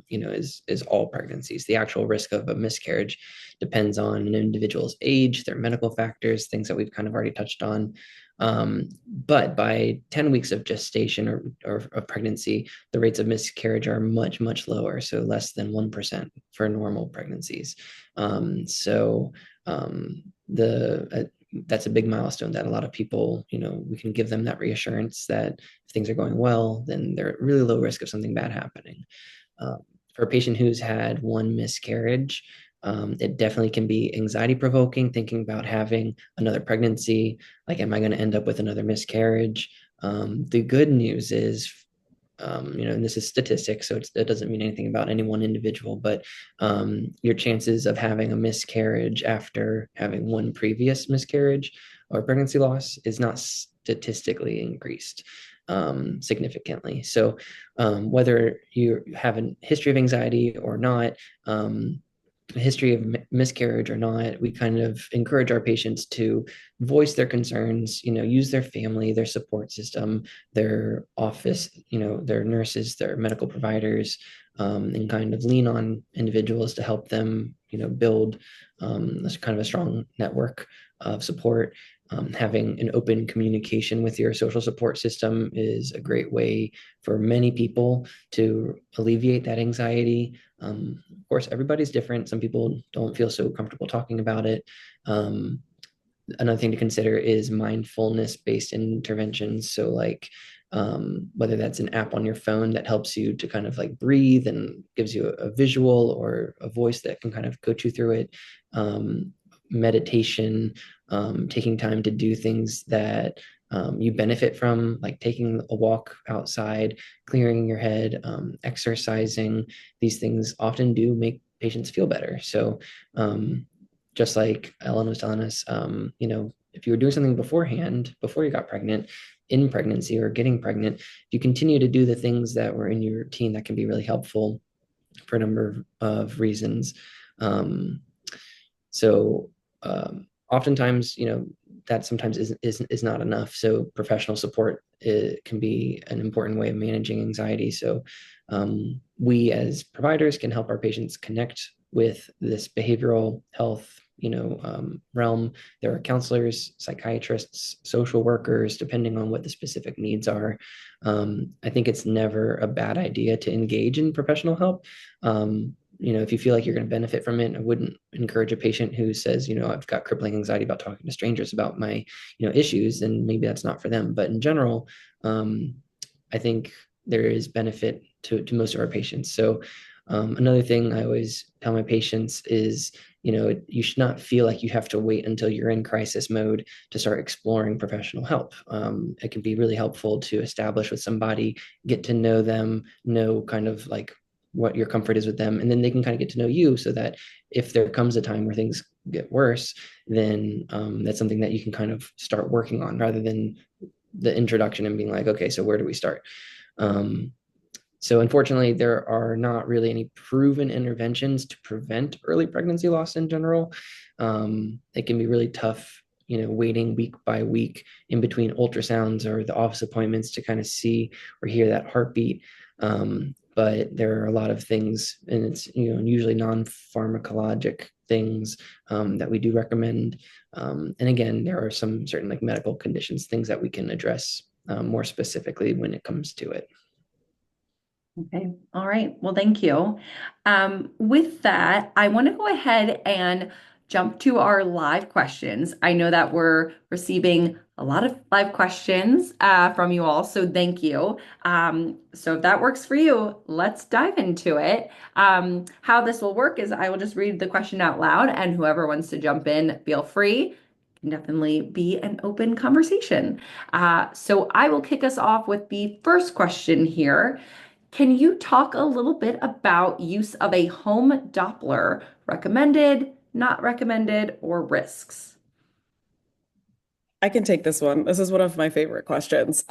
is all pregnancies. The actual risk of a miscarriage depends on an individual's age, their medical factors, things that we've kind of already touched on. But by 10 weeks of gestation or of pregnancy, the rates of miscarriage are much, much lower, so less than 1% for normal pregnancies. That's a big milestone that a lot of people, we can give them that reassurance that if things are going well, then they're at really low risk of something bad happening. For a patient who's had one miscarriage, it definitely can be anxiety provoking, thinking about having another pregnancy. Like, am I going to end up with another miscarriage? The good news is, and this is statistics, so it doesn't mean anything about any one individual, but your chances of having a miscarriage after having one previous miscarriage or pregnancy loss is not statistically increased significantly. So whether you have a history of anxiety or not, a history of miscarriage or not, we kind of encourage our patients to voice their concerns, use their family, their support system, their office, their nurses, their medical providers, and kind of lean on individuals to help them, build kind of a strong network of support. Having an open communication with your social support system is a great way for many people to alleviate that anxiety. Of course, everybody's different. Some people don't feel so comfortable talking about it. Another thing to consider is mindfulness-based interventions. So like whether that's an app on your phone that helps you to kind of like breathe and gives you a visual or a voice that can kind of coach you through it. Meditation, taking time to do things that you benefit from, like taking a walk outside, clearing your head, exercising. These things often do make patients feel better. So just like Ellen was telling us, if you were doing something beforehand, before you got pregnant, in pregnancy or getting pregnant, if you continue to do the things that were in your routine, that can be really helpful for a number of reasons. So oftentimes, that sometimes is not enough. So professional support can be an important way of managing anxiety. So we as providers can help our patients connect with this behavioral health realm. There are counselors, psychiatrists, social workers, depending on what the specific needs are. I think it's never a bad idea to engage in professional help. If you feel like you're going to benefit from it, I wouldn't encourage a patient who says, I've got crippling anxiety about talking to strangers about my, issues, and maybe that's not for them. But in general, I think there is benefit to most of our patients. So another thing I always tell my patients is, you should not feel like you have to wait until you're in crisis mode to start exploring professional help. It can be really helpful to establish with somebody, get to know them, know kind of like what your comfort is with them, and then they can kind of get to know you, so that if there comes a time where things get worse, then that's something that you can kind of start working on, rather than the introduction and being like, okay, so where do we start? So unfortunately, there are not really any proven interventions to prevent early pregnancy loss in general. It can be really tough, waiting week by week in between ultrasounds or the office appointments to kind of see or hear that heartbeat. But there are a lot of things, and it's usually non-pharmacologic things that we do recommend. And again, there are some certain like medical conditions, things that we can address more specifically when it comes to it. Okay. All right. Well, thank you. With that, I want to go ahead and jump to our live questions. I know that we're receiving a lot of live questions from you all, so thank you. So if that works for you, let's dive into it. How this will work is I will just read the question out loud, and whoever wants to jump in, feel free. It can definitely be an open conversation. So I will kick us off with the first question here. Can you talk a little bit about use of a home Doppler? Recommended, not recommended, or risks? I can take this one. This is one of my favorite questions.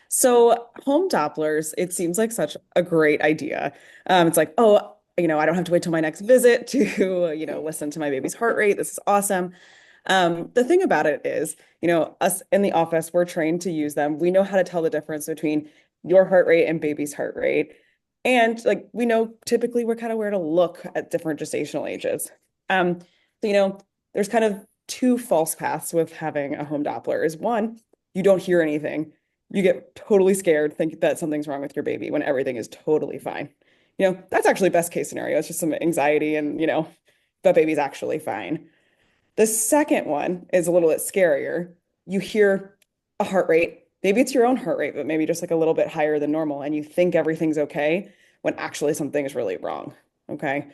So home Dopplers, it seems like such a great idea. It's like, oh, I don't have to wait till my next visit to, listen to my baby's heart rate. This is awesome. The thing about it is, us in the office, we're trained to use them. We know how to tell the difference between your heart rate and baby's heart rate. And like, we know typically we're kind of where to look at different gestational ages. There's kind of two false paths with having a home Doppler. Is one, you don't hear anything. You get totally scared, think that something's wrong with your baby when everything is totally fine. That's actually best case scenario. It's just some anxiety and, the baby's actually fine. The second one is a little bit scarier. You hear a heart rate. Maybe it's your own heart rate, but maybe just like a little bit higher than normal, and you think everything's okay when actually something is really wrong. Okay.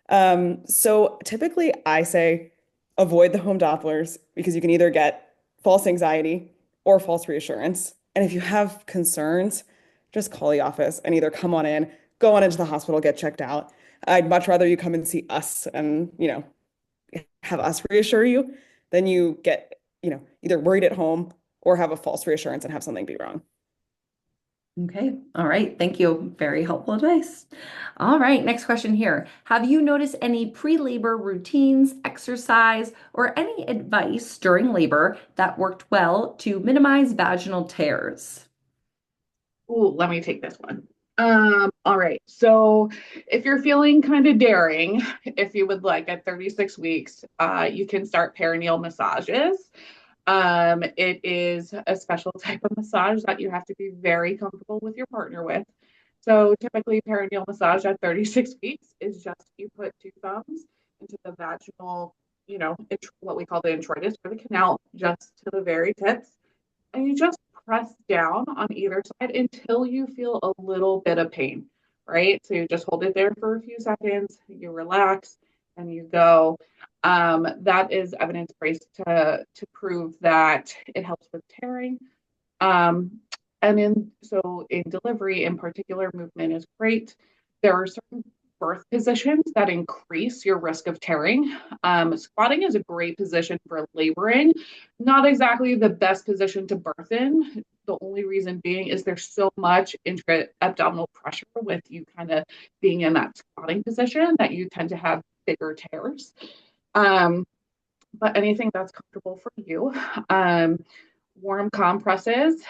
So typically I say avoid the home Dopplers because you can either get false anxiety or false reassurance. And if you have concerns, just call the office and either come on in, go on into the hospital, get checked out. I'd much rather you come and see us and, have us reassure you than you get, either worried at home or have a false reassurance and have something be wrong. Okay. All right. Thank you. Very helpful advice. All right. Next question here. Have you noticed any pre-labor routines, exercise, or any advice during labor that worked well to minimize vaginal tears? Ooh, let me take this one. All right. So if you're feeling kind of daring, if you would like at 36 weeks, you can start perineal massages. It is a special type of massage that you have to be very comfortable with your partner with. So typically perineal massage at 36 weeks is just you put two thumbs into the vaginal, what we call the introitus or the canal, just to the very tips, and you just press down on either side until you feel a little bit of pain, right? So you just hold it there for a few seconds, you relax, and you go. That is evidence-based to prove that it helps with tearing. And in delivery in particular, movement is great. There are certain birth positions that increase your risk of tearing. Squatting is a great position for laboring, not exactly the best position to birth in. The only reason being is there's so much intra-abdominal pressure with you kind of being in that squatting position that you tend to have bigger tears. But anything that's comfortable for you. Warm compresses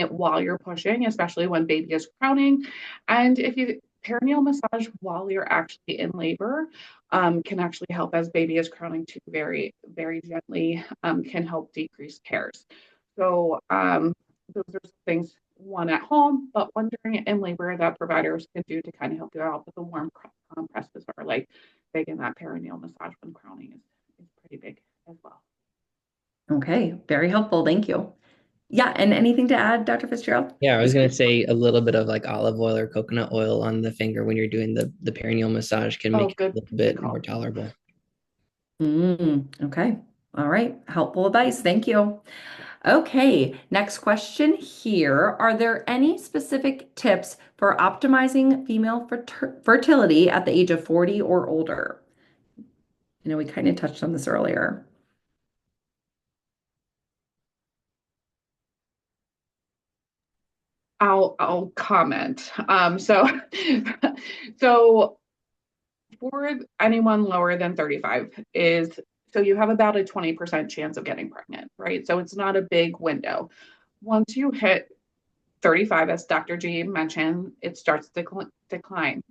while you're pushing, especially when baby is crowning. And if you perineal massage while you're actually in labor can actually help as baby is crowning too, very, very gently, can help decrease tears. So those are things, one at home, but one during in labor that providers can do to kind of help you out. But the warm compresses are like big in that perineal massage when crowning is pretty big as well. Okay. Very helpful. Thank you. Yeah. And anything to add, Dr. Fitzgerald? Yeah, I was gonna say a little bit of like olive oil or coconut oil on the finger when you're doing the perineal massage can Oh, make it a good, little good bit more call. tolerable. Okay. All right. Helpful advice. Thank you. Okay. Next question here. Are there any specific tips for optimizing female fertility at the age of 40 or older? We kind of touched on this earlier. I'll comment. So for anyone lower than 35 is so you have about a 20% chance of getting pregnant, right? So it's not a big window. Once you hit 35, as Dr. G mentioned, it starts to decline.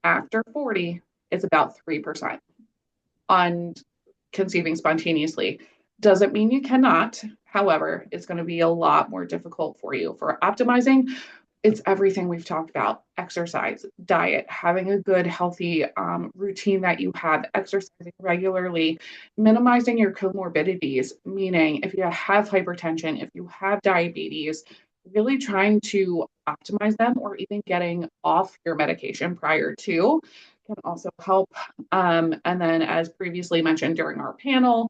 After 40, it's about 3% on conceiving spontaneously. Doesn't mean you cannot. However, it's going to be a lot more difficult for you. For optimizing, it's everything we've talked about: exercise, diet, having a good, healthy routine that you have, exercising regularly, minimizing your comorbidities, meaning if you have hypertension, if you have diabetes, really trying to optimize them or even getting off your medication prior to can also help. And then, as previously mentioned during our panel,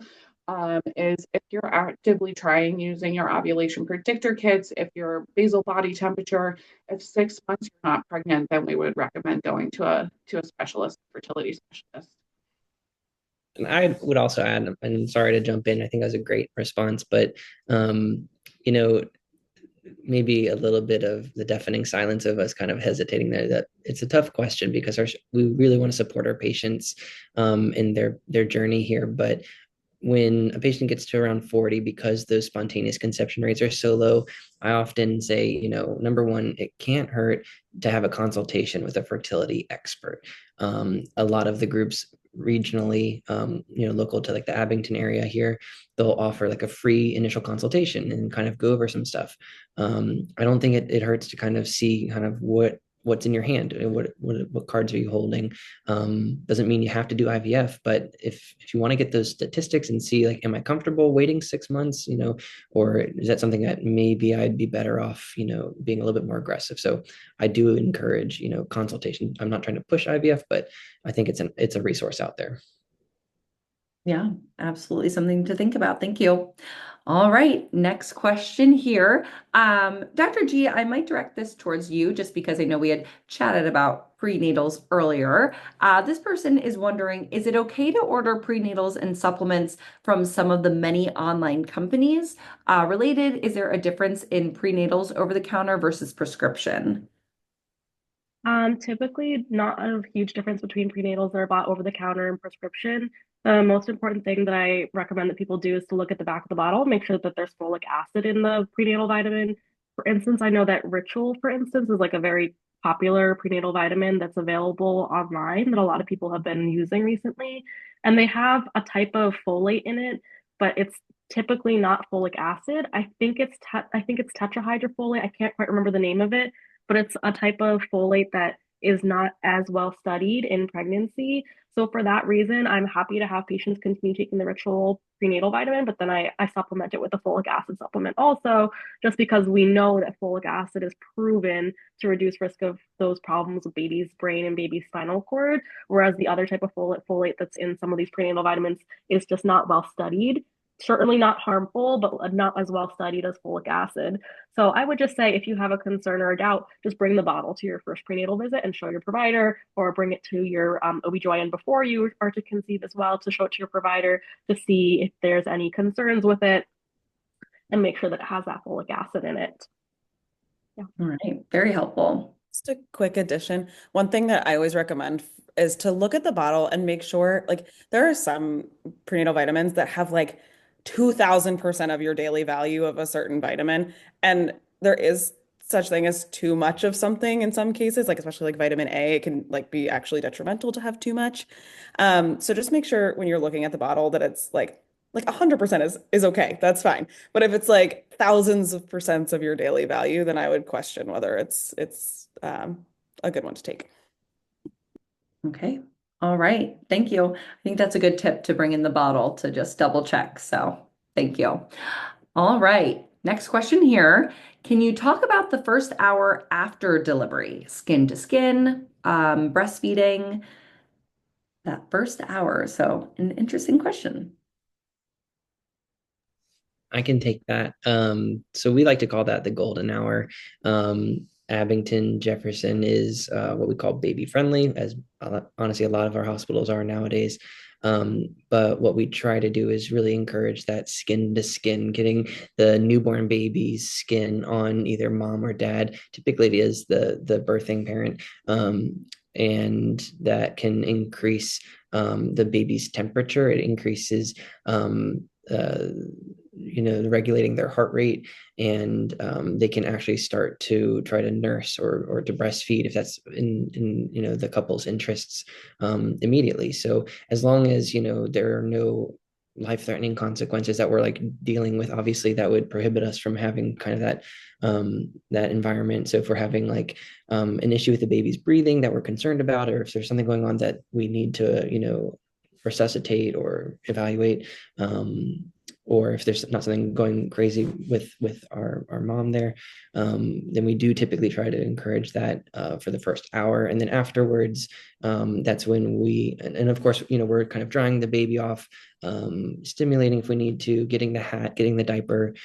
is if you're actively trying using your ovulation predictor kits, if your basal body temperature, if 6 months you're not pregnant, then we would recommend going to a specialist, fertility specialist. And I would also add, and sorry to jump in, I think that was a great response, but you know, maybe a little bit of the deafening silence of us kind of hesitating there, that it's a tough question because we really want to support our patients in their journey here. But when a patient gets to around 40, because those spontaneous conception rates are so low, I often say, number one, it can't hurt to have a consultation with a fertility expert. A lot of the groups regionally, local to like the Abington area here, they'll offer like a free initial consultation and kind of go over some stuff. I don't think it hurts to kind of see kind of what's in your hand, what cards are you holding. Doesn't mean you have to do IVF, but if you want to get those statistics and see like, am I comfortable waiting 6 months, or is that something that maybe I'd be better off, being a little bit more aggressive. So I do encourage, consultation. I'm not trying to push IVF, but I think it's a resource out there. Yeah, absolutely something to think about. Thank you. All right, next question here. Dr. G, I might direct this towards you just because I know we had chatted about prenatals earlier. This person is wondering, is it okay to order prenatals and supplements from some of the many online companies? Related, is there a difference in prenatals over the counter versus prescription? Typically not a huge difference between prenatals that are bought over the counter and prescription. The most important thing that I recommend that people do is to look at the back of the bottle, make sure that there's folic acid in the prenatal vitamin. For instance, I know that Ritual, for instance, is like a very popular prenatal vitamin that's available online that a lot of people have been using recently. And they have a type of folate in it, but it's typically not folic acid. I think it's tetrahydrofolate. I can't quite remember the name of it, but it's a type of folate that is not as well studied in pregnancy. So for that reason, I'm happy to have patients continue taking the Ritual prenatal vitamin, but then I supplement it with a folic acid supplement also, just because we know that folic acid is proven to reduce risk of those problems with baby's brain and baby's spinal cord, whereas the other type of folate that's in some of these prenatal vitamins is just not well studied. Certainly not harmful, but not as well studied as folic acid. So I would just say if you have a concern or a doubt, just bring the bottle to your first prenatal visit and show your provider, or bring it to your OB/GYN before you are to conceive as well to show it to your provider to see if there's any concerns with it and make sure that it has that folic acid in it. Yeah. All right, very helpful. Just a quick addition. One thing that I always recommend is to look at the bottle and make sure, like, there are some prenatal vitamins that have like 2000% of your daily value of a certain vitamin. And there is such thing as too much of something in some cases, like especially like vitamin A, it can like be actually detrimental to have too much. So just make sure when you're looking at the bottle that it's like 100% is okay. That's fine. But if it's like thousands of percents of your daily value, then I would question whether it's a good one to take. Okay. All right. Thank you. I think that's a good tip to bring in the bottle to just double check. So thank you. All right. Next question here. Can you talk about the first hour after delivery? Skin to skin, breastfeeding, that first hour. So an interesting question. I can take that. So we like to call that the golden hour. Abington Jefferson is what we call baby friendly, as honestly a lot of our hospitals are nowadays. But what we try to do is really encourage that skin to skin, getting the newborn baby's skin on either mom or dad. Typically, it is the birthing parent, and that can increase the baby's temperature. It increases regulating their heart rate, and they can actually start to try to nurse or to breastfeed if that's in the couple's interests immediately. So as long as there are no life-threatening consequences that we're like dealing with, obviously that would prohibit us from having kind of that environment. So if we're having like an issue with the baby's breathing that we're concerned about, or if there's something going on that we need to resuscitate or evaluate, or if there's not something going crazy with our mom there, then we do typically try to encourage that for the first hour. And then afterwards, that's when and of course, we're kind of drying the baby off, stimulating if we need to, getting the hat, getting the diaper,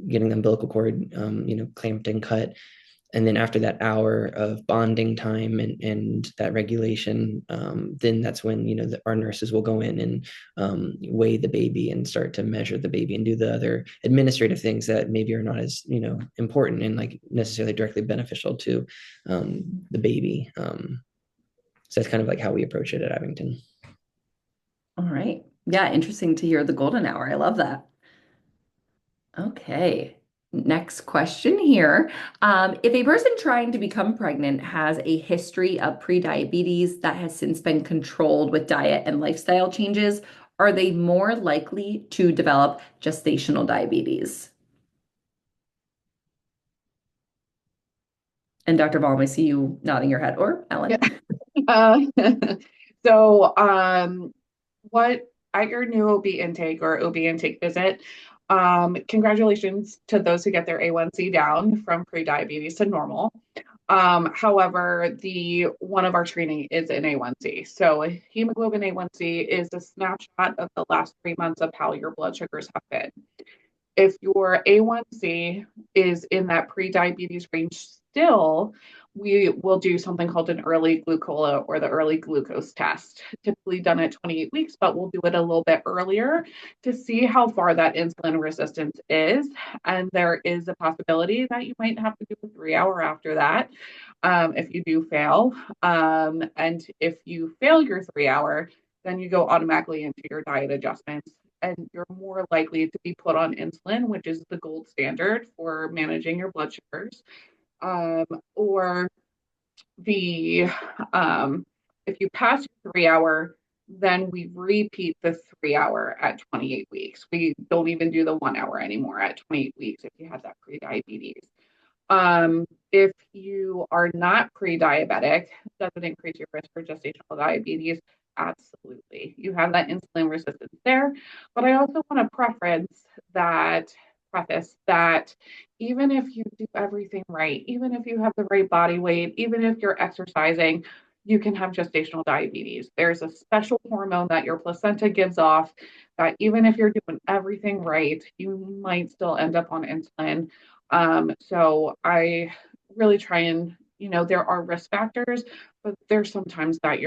getting the umbilical cord, clamped and cut. And then after that hour of bonding time and that regulation, then that's when our nurses will go in and weigh the baby and start to measure the baby and do the other administrative things that maybe are not as important and like necessarily directly beneficial to the baby. So that's kind of like how we approach it at Abington. All right. Yeah, interesting to hear the golden hour. I love that. Okay. Next question here. If a person trying to become pregnant has a history of prediabetes that has since been controlled with diet and lifestyle changes, are they more likely to develop gestational diabetes? And Dr. Baum, I see you nodding your head, or Ellen. Yeah. So, what at your new OB intake or OB intake visit, congratulations to those who get their A1C down from pre-diabetes to normal. However, one of our screening is an A1C. So hemoglobin A1C is a snapshot of the last 3 months of how your blood sugars have been. If your A1C is in that pre-diabetes range still, we will do something called an early glucola or the early glucose test, typically done at 28 weeks, but we'll do it a little bit earlier to see how far that insulin resistance is. And there is a possibility that you might have to do a 3 hour after that if you do fail. And if you fail your 3 hour, then you go automatically into your diet adjustments and you're more likely to be put on insulin, which is the gold standard for managing your blood sugars. Or the if you pass your 3 hour, then we repeat the 3 hour at 28 weeks. We don't even do the 1 hour anymore at 28 weeks if you have that pre-diabetes. If you are not pre-diabetic, does it increase your risk for gestational diabetes? Absolutely. You have that insulin resistance there. But I also want to preface that even if you do everything right, even if you have the right body weight, even if you're exercising, you can have gestational diabetes. There's a special hormone that your placenta gives off that even if you're doing everything right, you might still end up on insulin. So I really try and, there are risk factors, but there's sometimes that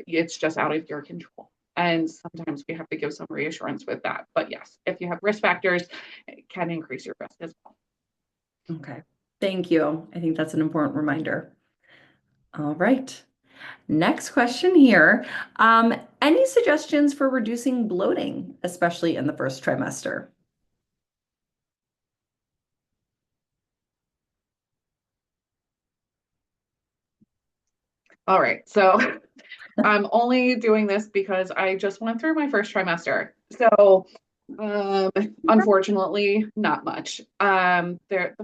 it's just out of your control. And sometimes we have to give some reassurance with that. But yes, if you have risk factors, it can increase your risk as well. Okay, thank you. I think that's an important reminder. All right. Next question here. Any suggestions for reducing bloating, especially in the first trimester? All right. So I'm only doing this because I just went through my first trimester. So unfortunately, not much. The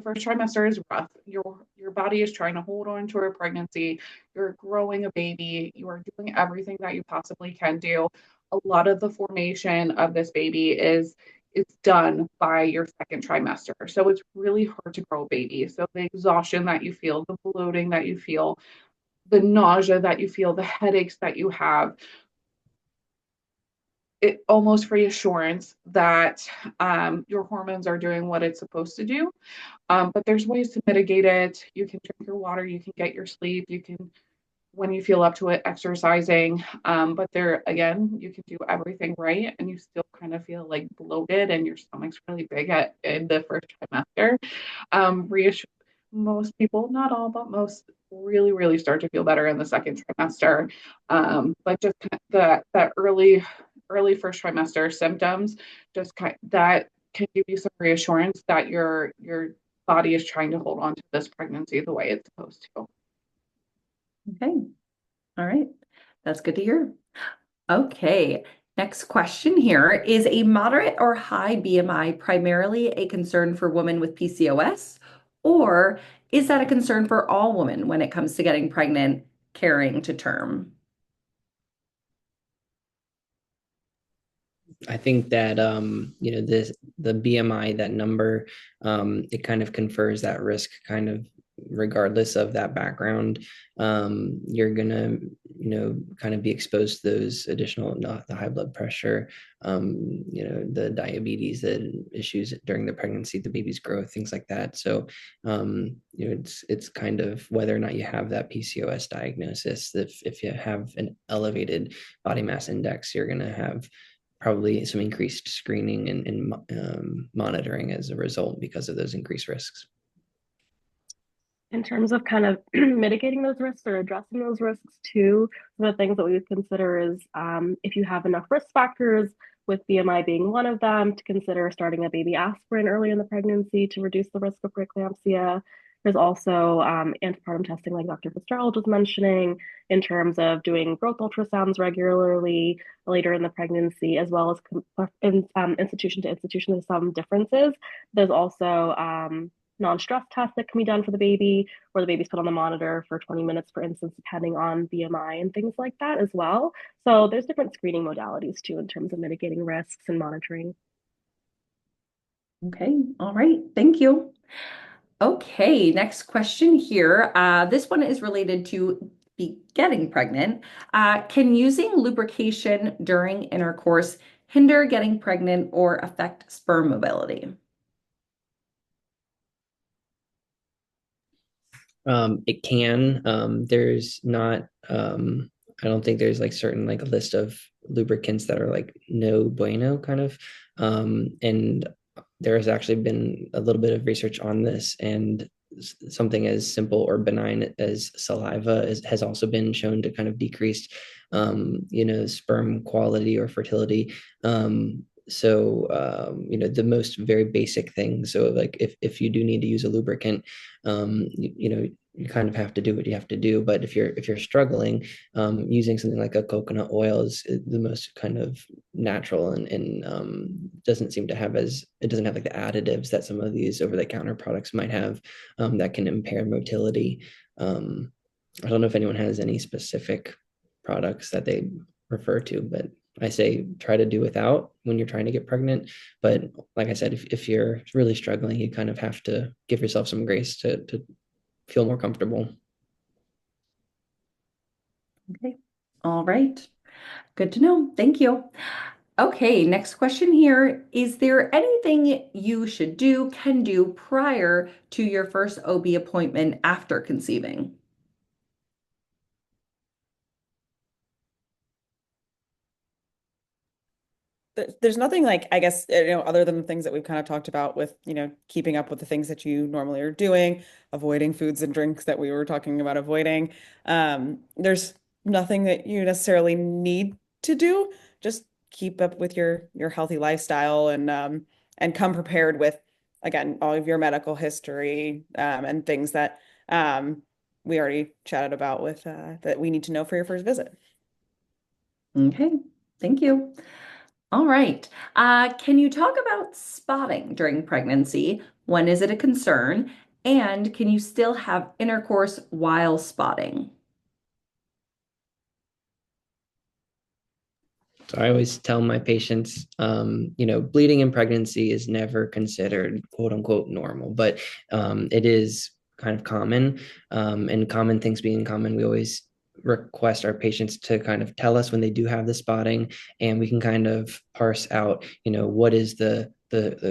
first trimester is rough. Your body is trying to hold on to a pregnancy. You're growing a baby. You are doing everything that you possibly can do. A lot of the formation of this baby is done by your second trimester. So it's really hard to grow a baby. So the exhaustion that you feel, the bloating that you feel, the nausea that you feel, the headaches that you have, it almost reassurance that your hormones are doing what it's supposed to do. But there's ways to mitigate it. You can drink your water, you can get your sleep, you can, when you feel up to it, exercising. But there, again, you can do everything right and you still kind of feel like bloated and your stomach's really big in the first trimester. Most people, not all, but most really, really start to feel better in the second trimester. But just that early first trimester symptoms, that can give you some reassurance that your body is trying to hold on to this pregnancy the way it's supposed to. Okay. All right. That's good to hear. Okay. Next question here. Is a moderate or high BMI primarily a concern for women with PCOS, or is that a concern for all women when it comes to getting pregnant, carrying to term? I think that the BMI, that number, it kind of confers that risk kind of regardless of that background. You're gonna kind of be exposed to those additional, the high blood pressure, the diabetes, the issues during the pregnancy, the baby's growth, things like that. So it's kind of whether or not you have that PCOS diagnosis. If you have an elevated body mass index, you're gonna have probably some increased screening and monitoring as a result because of those increased risks. In terms of kind of mitigating those risks or addressing those risks too, some of the things that we would consider is if you have enough risk factors, with BMI being one of them, to consider starting a baby aspirin early in the pregnancy to reduce the risk of preeclampsia. There's also antepartum testing, like Dr. Fitzgerald was mentioning, in terms of doing growth ultrasounds regularly later in the pregnancy, as well as institution to institution, there's some differences. There's also non-stress tests that can be done for the baby, where the baby's put on the monitor for 20 minutes, for instance, depending on BMI and things like that as well. So there's different screening modalities too in terms of mitigating risks and monitoring. Okay. All right. Thank you. Okay, next question here. This one is related to getting pregnant. Can using lubrication during intercourse hinder getting pregnant or affect sperm mobility? It can. There's not. I don't think there's like certain like a list of lubricants that are like no bueno kind of. And there has actually been a little bit of research on this, and something as simple or benign as saliva has also been shown to kind of decrease, sperm quality or fertility. The most very basic thing. So like if you do need to use a lubricant, you kind of have to do what you have to do. But if you're struggling, using something like a coconut oil is the most kind of natural, and doesn't seem to have it doesn't have like the additives that some of these over-the-counter products might have, that can impair motility. I don't know if anyone has any specific products that they refer to, but I say try to do without when you're trying to get pregnant. But like I said, if you're really struggling, you kind of have to give yourself some grace to feel more comfortable. Okay. All right. Good to know. Thank you. Okay, next question here. Is there anything you should do, can do prior to your first OB appointment after conceiving? There's nothing like, I guess, other than the things that we've kind of talked about with, keeping up with the things that you normally are doing, avoiding foods and drinks that we were talking about avoiding. There's nothing that you necessarily need to do. Just keep up with your healthy lifestyle and come prepared with, again, all of your medical history and things that we already chatted about with that we need to know for your first visit. Okay, thank you. All right. Can you talk about spotting during pregnancy? When is it a concern? And can you still have intercourse while spotting? So I always tell my patients, bleeding in pregnancy is never considered quote unquote normal, but it is kind of common. And common things being common, we always request our patients to kind of tell us when they do have the spotting, and we can kind of parse out, what is the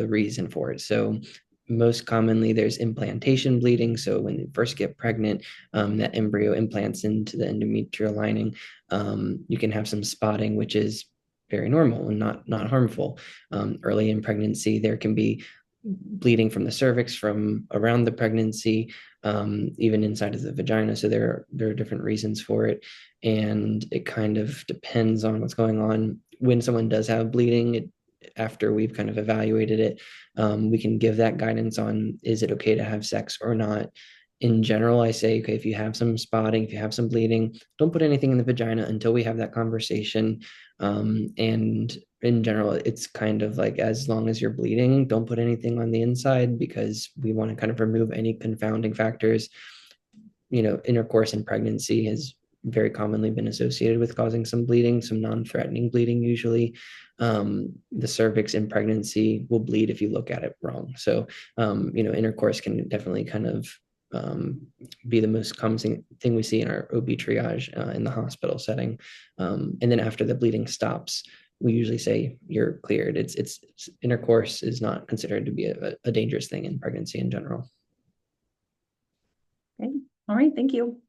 reason for it. So most commonly there's implantation bleeding. So when you first get pregnant, that embryo implants into the endometrial lining. You can have some spotting, which is very normal and not harmful. Early in pregnancy, there can be bleeding from the cervix, from around the pregnancy, even inside of the vagina. So there are different reasons for it, and it kind of depends on what's going on. When someone does have bleeding, after we've kind of evaluated it, we can give that guidance on, is it okay to have sex or not? In general, I say, okay, if you have some spotting, if you have some bleeding, don't put anything in the vagina until we have that conversation. And in general, it's kind of like, as long as you're bleeding, don't put anything on the inside, because we want to kind of remove any confounding factors. Intercourse in pregnancy has very commonly been associated with causing some bleeding, some non-threatening bleeding usually. The cervix in pregnancy will bleed if you look at it wrong. So, intercourse can definitely kind of be the most common thing we see in our OB triage in the hospital setting. And then after the bleeding stops, we usually say you're cleared. It's intercourse is not considered to be a dangerous thing in pregnancy in general. Okay. All right, thank you.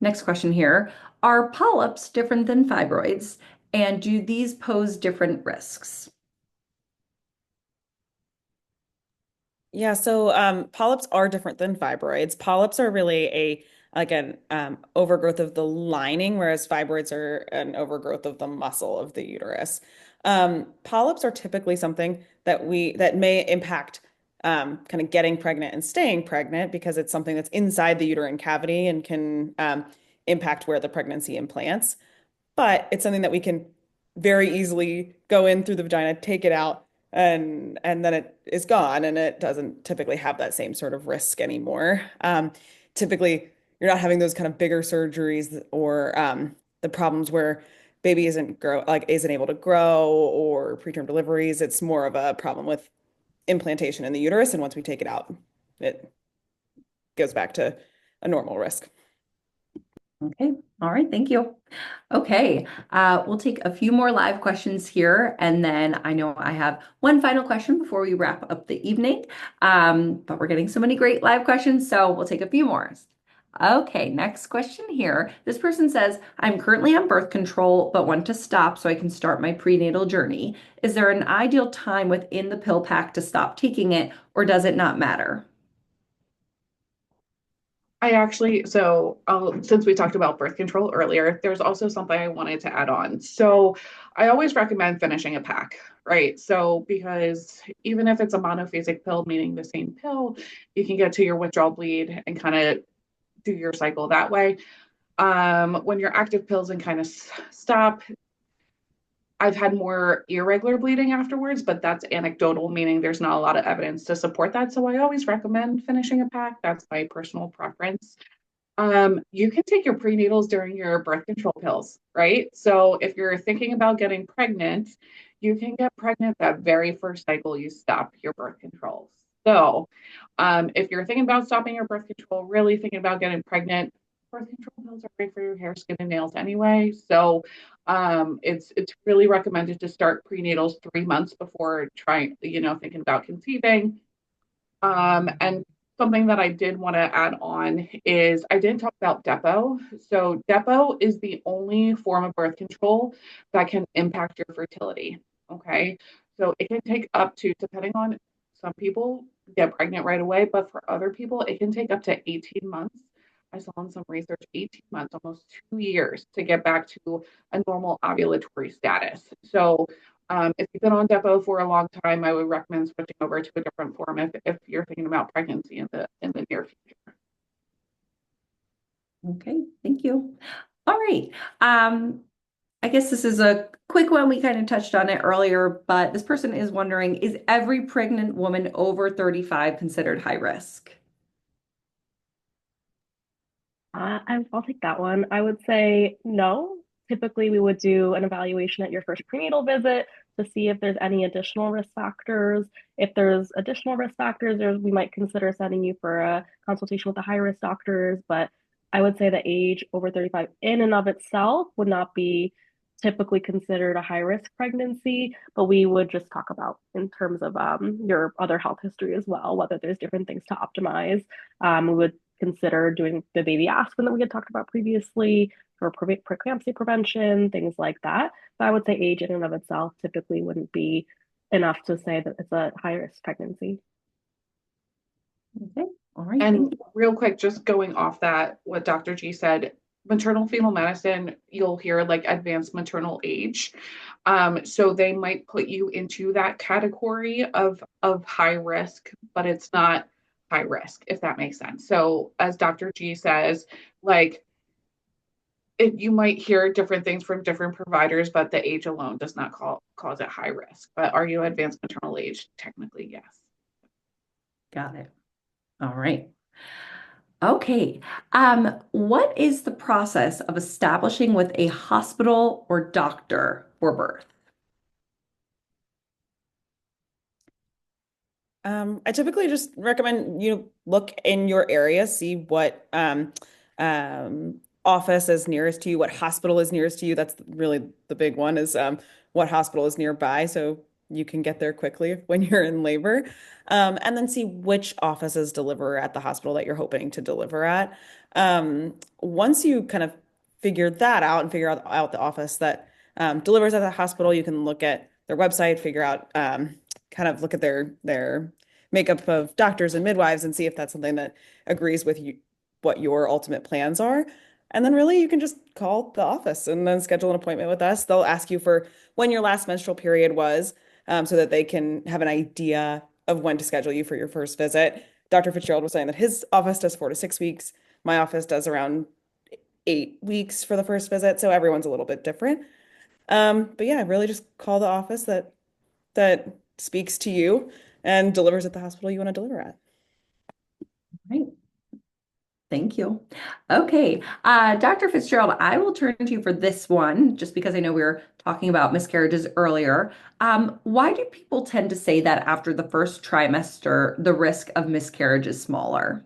Next question here. Are polyps different than fibroids, and do these pose different risks? Yeah, so polyps are different than fibroids. Polyps are really an overgrowth of the lining, whereas fibroids are an overgrowth of the muscle of the uterus. Polyps are typically something that may impact kind of getting pregnant and staying pregnant, because it's something that's inside the uterine cavity and can impact where the pregnancy implants. But it's something that we can very easily go in through the vagina, take it out, and then it is gone, and it doesn't typically have that same sort of risk anymore. Typically, you're not having those kind of bigger surgeries or the problems where baby isn't able to grow, or preterm deliveries. It's more of a problem with implantation in the uterus, and once we take it out, it goes back to a normal risk. Okay. All right. Thank you. Okay. We'll take a few more live questions here, and then I know I have one final question before we wrap up the evening. But we're getting so many great live questions, so we'll take a few more. Okay, next question here. This person says, I'm currently on birth control, but want to stop so I can start my prenatal journey. Is there an ideal time within the pill pack to stop taking it, or does it not matter? Since we talked about birth control earlier, there's also something I wanted to add on. So I always recommend finishing a pack, right? So because even if it's a monophasic pill, meaning the same pill, you can get to your withdrawal bleed and kind of do your cycle that way. When your active pills and kind of stop, I've had more irregular bleeding afterwards, but that's anecdotal, meaning there's not a lot of evidence to support that. So I always recommend finishing a pack. That's my personal preference. You can take your prenatals during your birth control pills, right? So if you're thinking about getting pregnant, you can get pregnant that very first cycle you stop your birth control. So if you're thinking about stopping your birth control, really thinking about getting pregnant, birth control pills are great for your hair, skin, and nails anyway. So it's really recommended to start prenatals 3 months before thinking about conceiving. And something that I did want to add on is I didn't talk about Depo. So Depo is the only form of birth control that can impact your fertility. Okay. So it can take up to, depending on some people get pregnant right away, but for other people, it can take up to 18 months. I saw in some research, 18 months, almost 2 years to get back to a normal ovulatory status. So if you've been on Depo for a long time, I would recommend switching over to a different form if you're thinking about pregnancy in the near future. Okay, thank you. All right. I guess this is a quick one. We kind of touched on it earlier, but this person is wondering, is every pregnant woman over 35 considered high risk? I'll take that one. I would say no. Typically, we would do an evaluation at your first prenatal visit to see if there's any additional risk factors. If there's additional risk factors, we might consider sending you for a consultation with the high risk doctors. But I would say the age over 35 in and of itself would not be typically considered a high risk pregnancy, but we would just talk about in terms of your other health history as well, whether there's different things to optimize. We would consider doing the baby aspirin that we had talked about previously for preeclampsia prevention, things like that. But I would say age in and of itself typically wouldn't be enough to say that it's a high risk pregnancy. Okay, all right. And real quick, just going off that, what Dr. G said, maternal fetal medicine, you'll hear like advanced maternal age. So they might put you into that category of high risk, but it's not high risk, if that makes sense. So as Dr. G says, like you might hear different things from different providers, but the age alone does not cause it high risk. But are you advanced maternal age? Technically, yes. Got it. All right. Okay. What is the process of establishing with a hospital or doctor for birth? I typically just recommend you look in your area, see what office is nearest to you, what hospital is nearest to you. That's really the big one is what hospital is nearby, so you can get there quickly when you're in labor. And then see which offices deliver at the hospital that you're hoping to deliver at. Once you kind of figure that out and figure out the office that delivers at the hospital, you can look at their website, figure out kind of look at their makeup of doctors and midwives and see if that's something that agrees with you, what your ultimate plans are. And then really you can just call the office and then schedule an appointment with us. They'll ask you for when your last menstrual period was, so that they can have an idea of when to schedule you for your first visit. Dr. Fitzgerald was saying that his office does 4 to 6 weeks. My office does around 8 weeks for the first visit. So everyone's a little bit different. But yeah, really just call the office that speaks to you and delivers at the hospital you want to deliver at. Right. Thank you. Okay, Dr. Fitzgerald, I will turn to you for this one, just because I know we were talking about miscarriages earlier. Why do people tend to say that after the first trimester, the risk of miscarriage is smaller?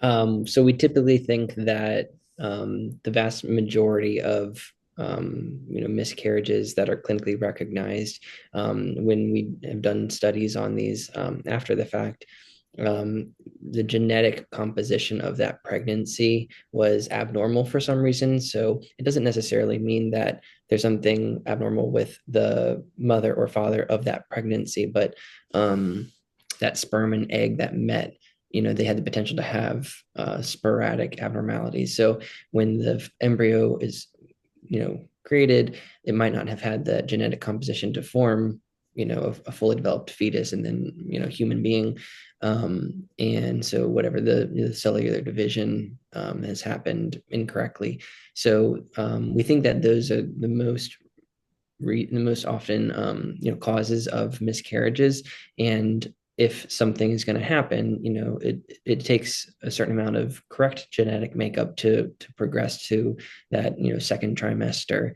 So we typically think that the vast majority of miscarriages that are clinically recognized when we have done studies on these after the fact the genetic composition of that pregnancy was abnormal for some reason. So it doesn't necessarily mean that there's something abnormal with the mother or father of that pregnancy, but that sperm and egg that met, they had the potential to have sporadic abnormalities. So when the embryo is, created, it might not have had the genetic composition to form, a fully developed fetus and then, human being. And so whatever the cellular division has happened incorrectly. So we think that those are the most often causes of miscarriages. And if something is going to happen, it takes a certain amount of correct genetic makeup to progress to that second trimester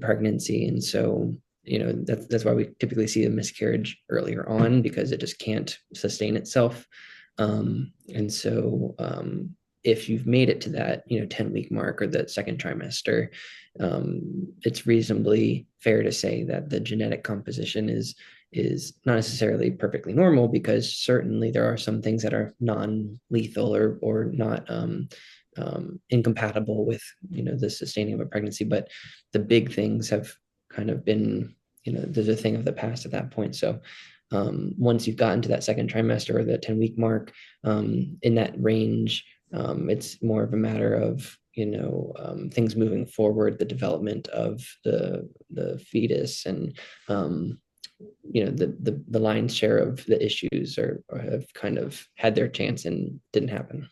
pregnancy. And so that's why we typically see a miscarriage earlier on, because it just can't sustain itself. And so if you've made it to that 10-week mark or the second trimester, it's reasonably fair to say that the genetic composition is not necessarily perfectly normal, because certainly there are some things that are non-lethal or not incompatible with the sustaining of a pregnancy. But the big things have kind of been, there's a thing of the past at that point. So once you've gotten to that second trimester or the 10-week mark, in that range, it's more of a matter of things moving forward, the development of the fetus, and the lion's share of the issues or have kind of had their chance and didn't happen.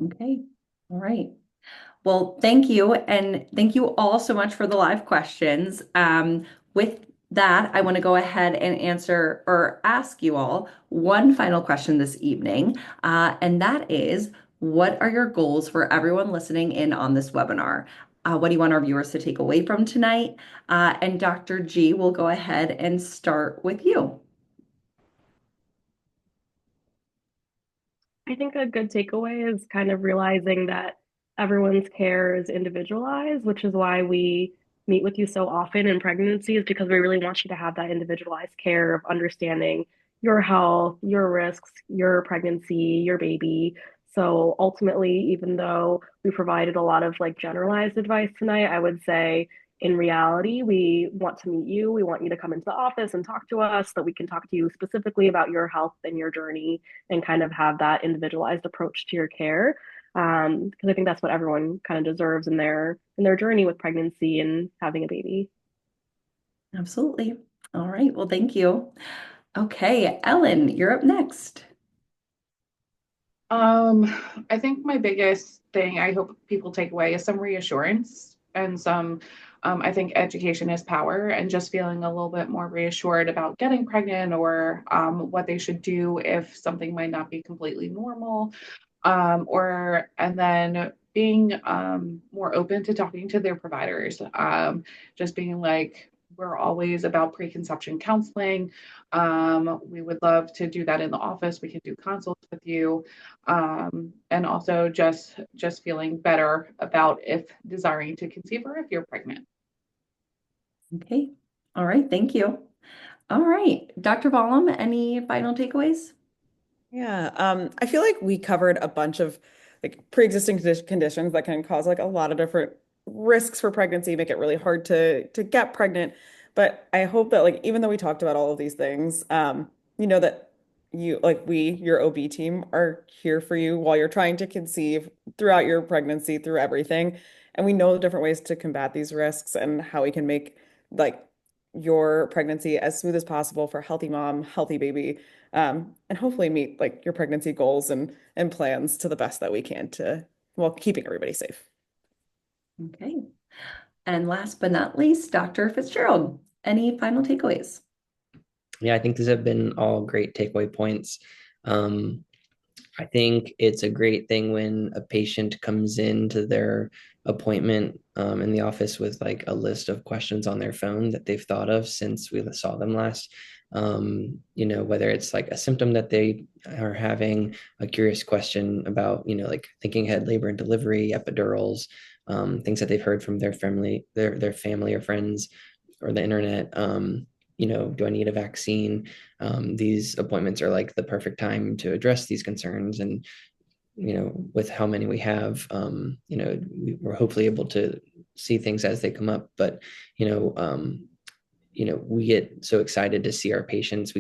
Okay. All right. Well, thank you. And thank you all so much for the live questions. With that, I want to go ahead and answer or ask you all one final question this evening. And that is, what are your goals for everyone listening in on this webinar? What do you want our viewers to take away from tonight? And Dr. G, will go ahead and start with you. I think a good takeaway is kind of realizing that everyone's care is individualized, which is why we meet with you so often in pregnancy, is because we really want you to have that individualized care of understanding your health, your risks, your pregnancy, your baby. So ultimately, even though we provided a lot of like generalized advice tonight, I would say in reality, we want to meet you. We want you to come into the office and talk to us so that we can talk to you specifically about your health and your journey and kind of have that individualized approach to your care. Because I think that's what everyone kind of deserves in their journey with pregnancy and having a baby. Absolutely. All right. Well, thank you. Okay, Ellen, you're up next. I think my biggest thing I hope people take away is some reassurance and some, I think education is power, and just feeling a little bit more reassured about getting pregnant, or what they should do if something might not be completely normal, and then being more open to talking to their providers, just being like, we're always about preconception counseling. We would love to do that in the office. We can do consults with you, and also just feeling better about if desiring to conceive or if you're pregnant. Okay. All right. Thank you. All right. Dr. Vollum, any final takeaways? Yeah, I feel like we covered a bunch of like pre-existing conditions that can cause like a lot of different risks for pregnancy, make it really hard to get pregnant. But I hope that like even though we talked about all of these things, you know that your OB team are here for you while you're trying to conceive throughout your pregnancy, through everything. And we know the different ways to combat these risks and how we can make like your pregnancy as smooth as possible for healthy mom, healthy baby, and hopefully meet like your pregnancy goals and plans to the best that we can to while keeping everybody safe. Okay. And last but not least, Dr. Fitzgerald, any final takeaways? Yeah, I think these have been all great takeaway points. I think it's a great thing when a patient comes into their appointment in the office with like a list of questions on their phone that they've thought of since we saw them last. Whether it's like a symptom that they are having, a curious question about, like thinking ahead, labor and delivery, epidurals, things that they've heard from their family or friends or the internet. do I need a vaccine? These appointments are like the perfect time to address these concerns. And, with how many we have, we're hopefully able to see things as they come up. But, we get so excited to see our patients.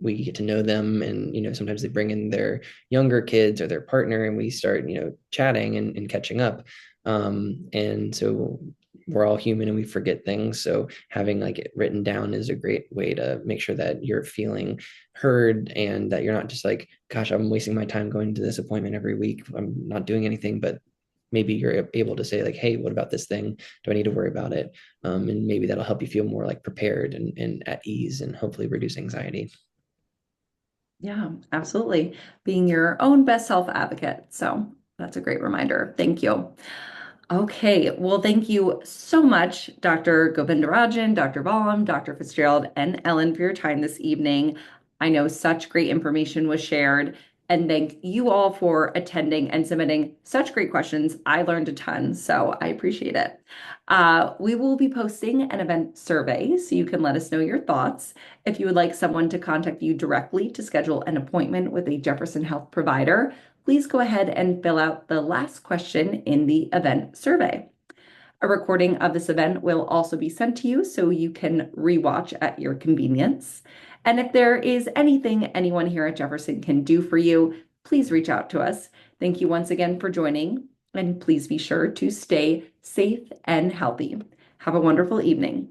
We get to know them, and sometimes they bring in their younger kids or their partner, and we start chatting and catching up. And so we're all human and we forget things, so having like it written down is a great way to make sure that you're feeling heard, and that you're not just like, gosh, I'm wasting my time going to this appointment every week, I'm not doing anything. But maybe you're able to say like, hey, what about this thing? Do I need to worry about it? And maybe that'll help you feel more like prepared and at ease, and hopefully reduce anxiety. Yeah, absolutely. Being your own best self advocate. So that's a great reminder. Thank you. Okay, well, thank you so much, Dr. Govindarajan, Dr. Balam, Dr. Fitzgerald, and Ellen for your time this evening. I know such great information was shared, and thank you all for attending and submitting such great questions. I learned a ton, so I appreciate it. We will be posting an event survey, so you can let us know your thoughts. If you would like someone to contact you directly to schedule an appointment with a Jefferson Health provider, please go ahead and fill out the last question in the event survey. A recording of this event will also be sent to you so you can rewatch at your convenience. And if there is anything anyone here at Jefferson can do for you, please reach out to us. Thank you once again for joining, and please be sure to stay safe and healthy. Have a wonderful evening.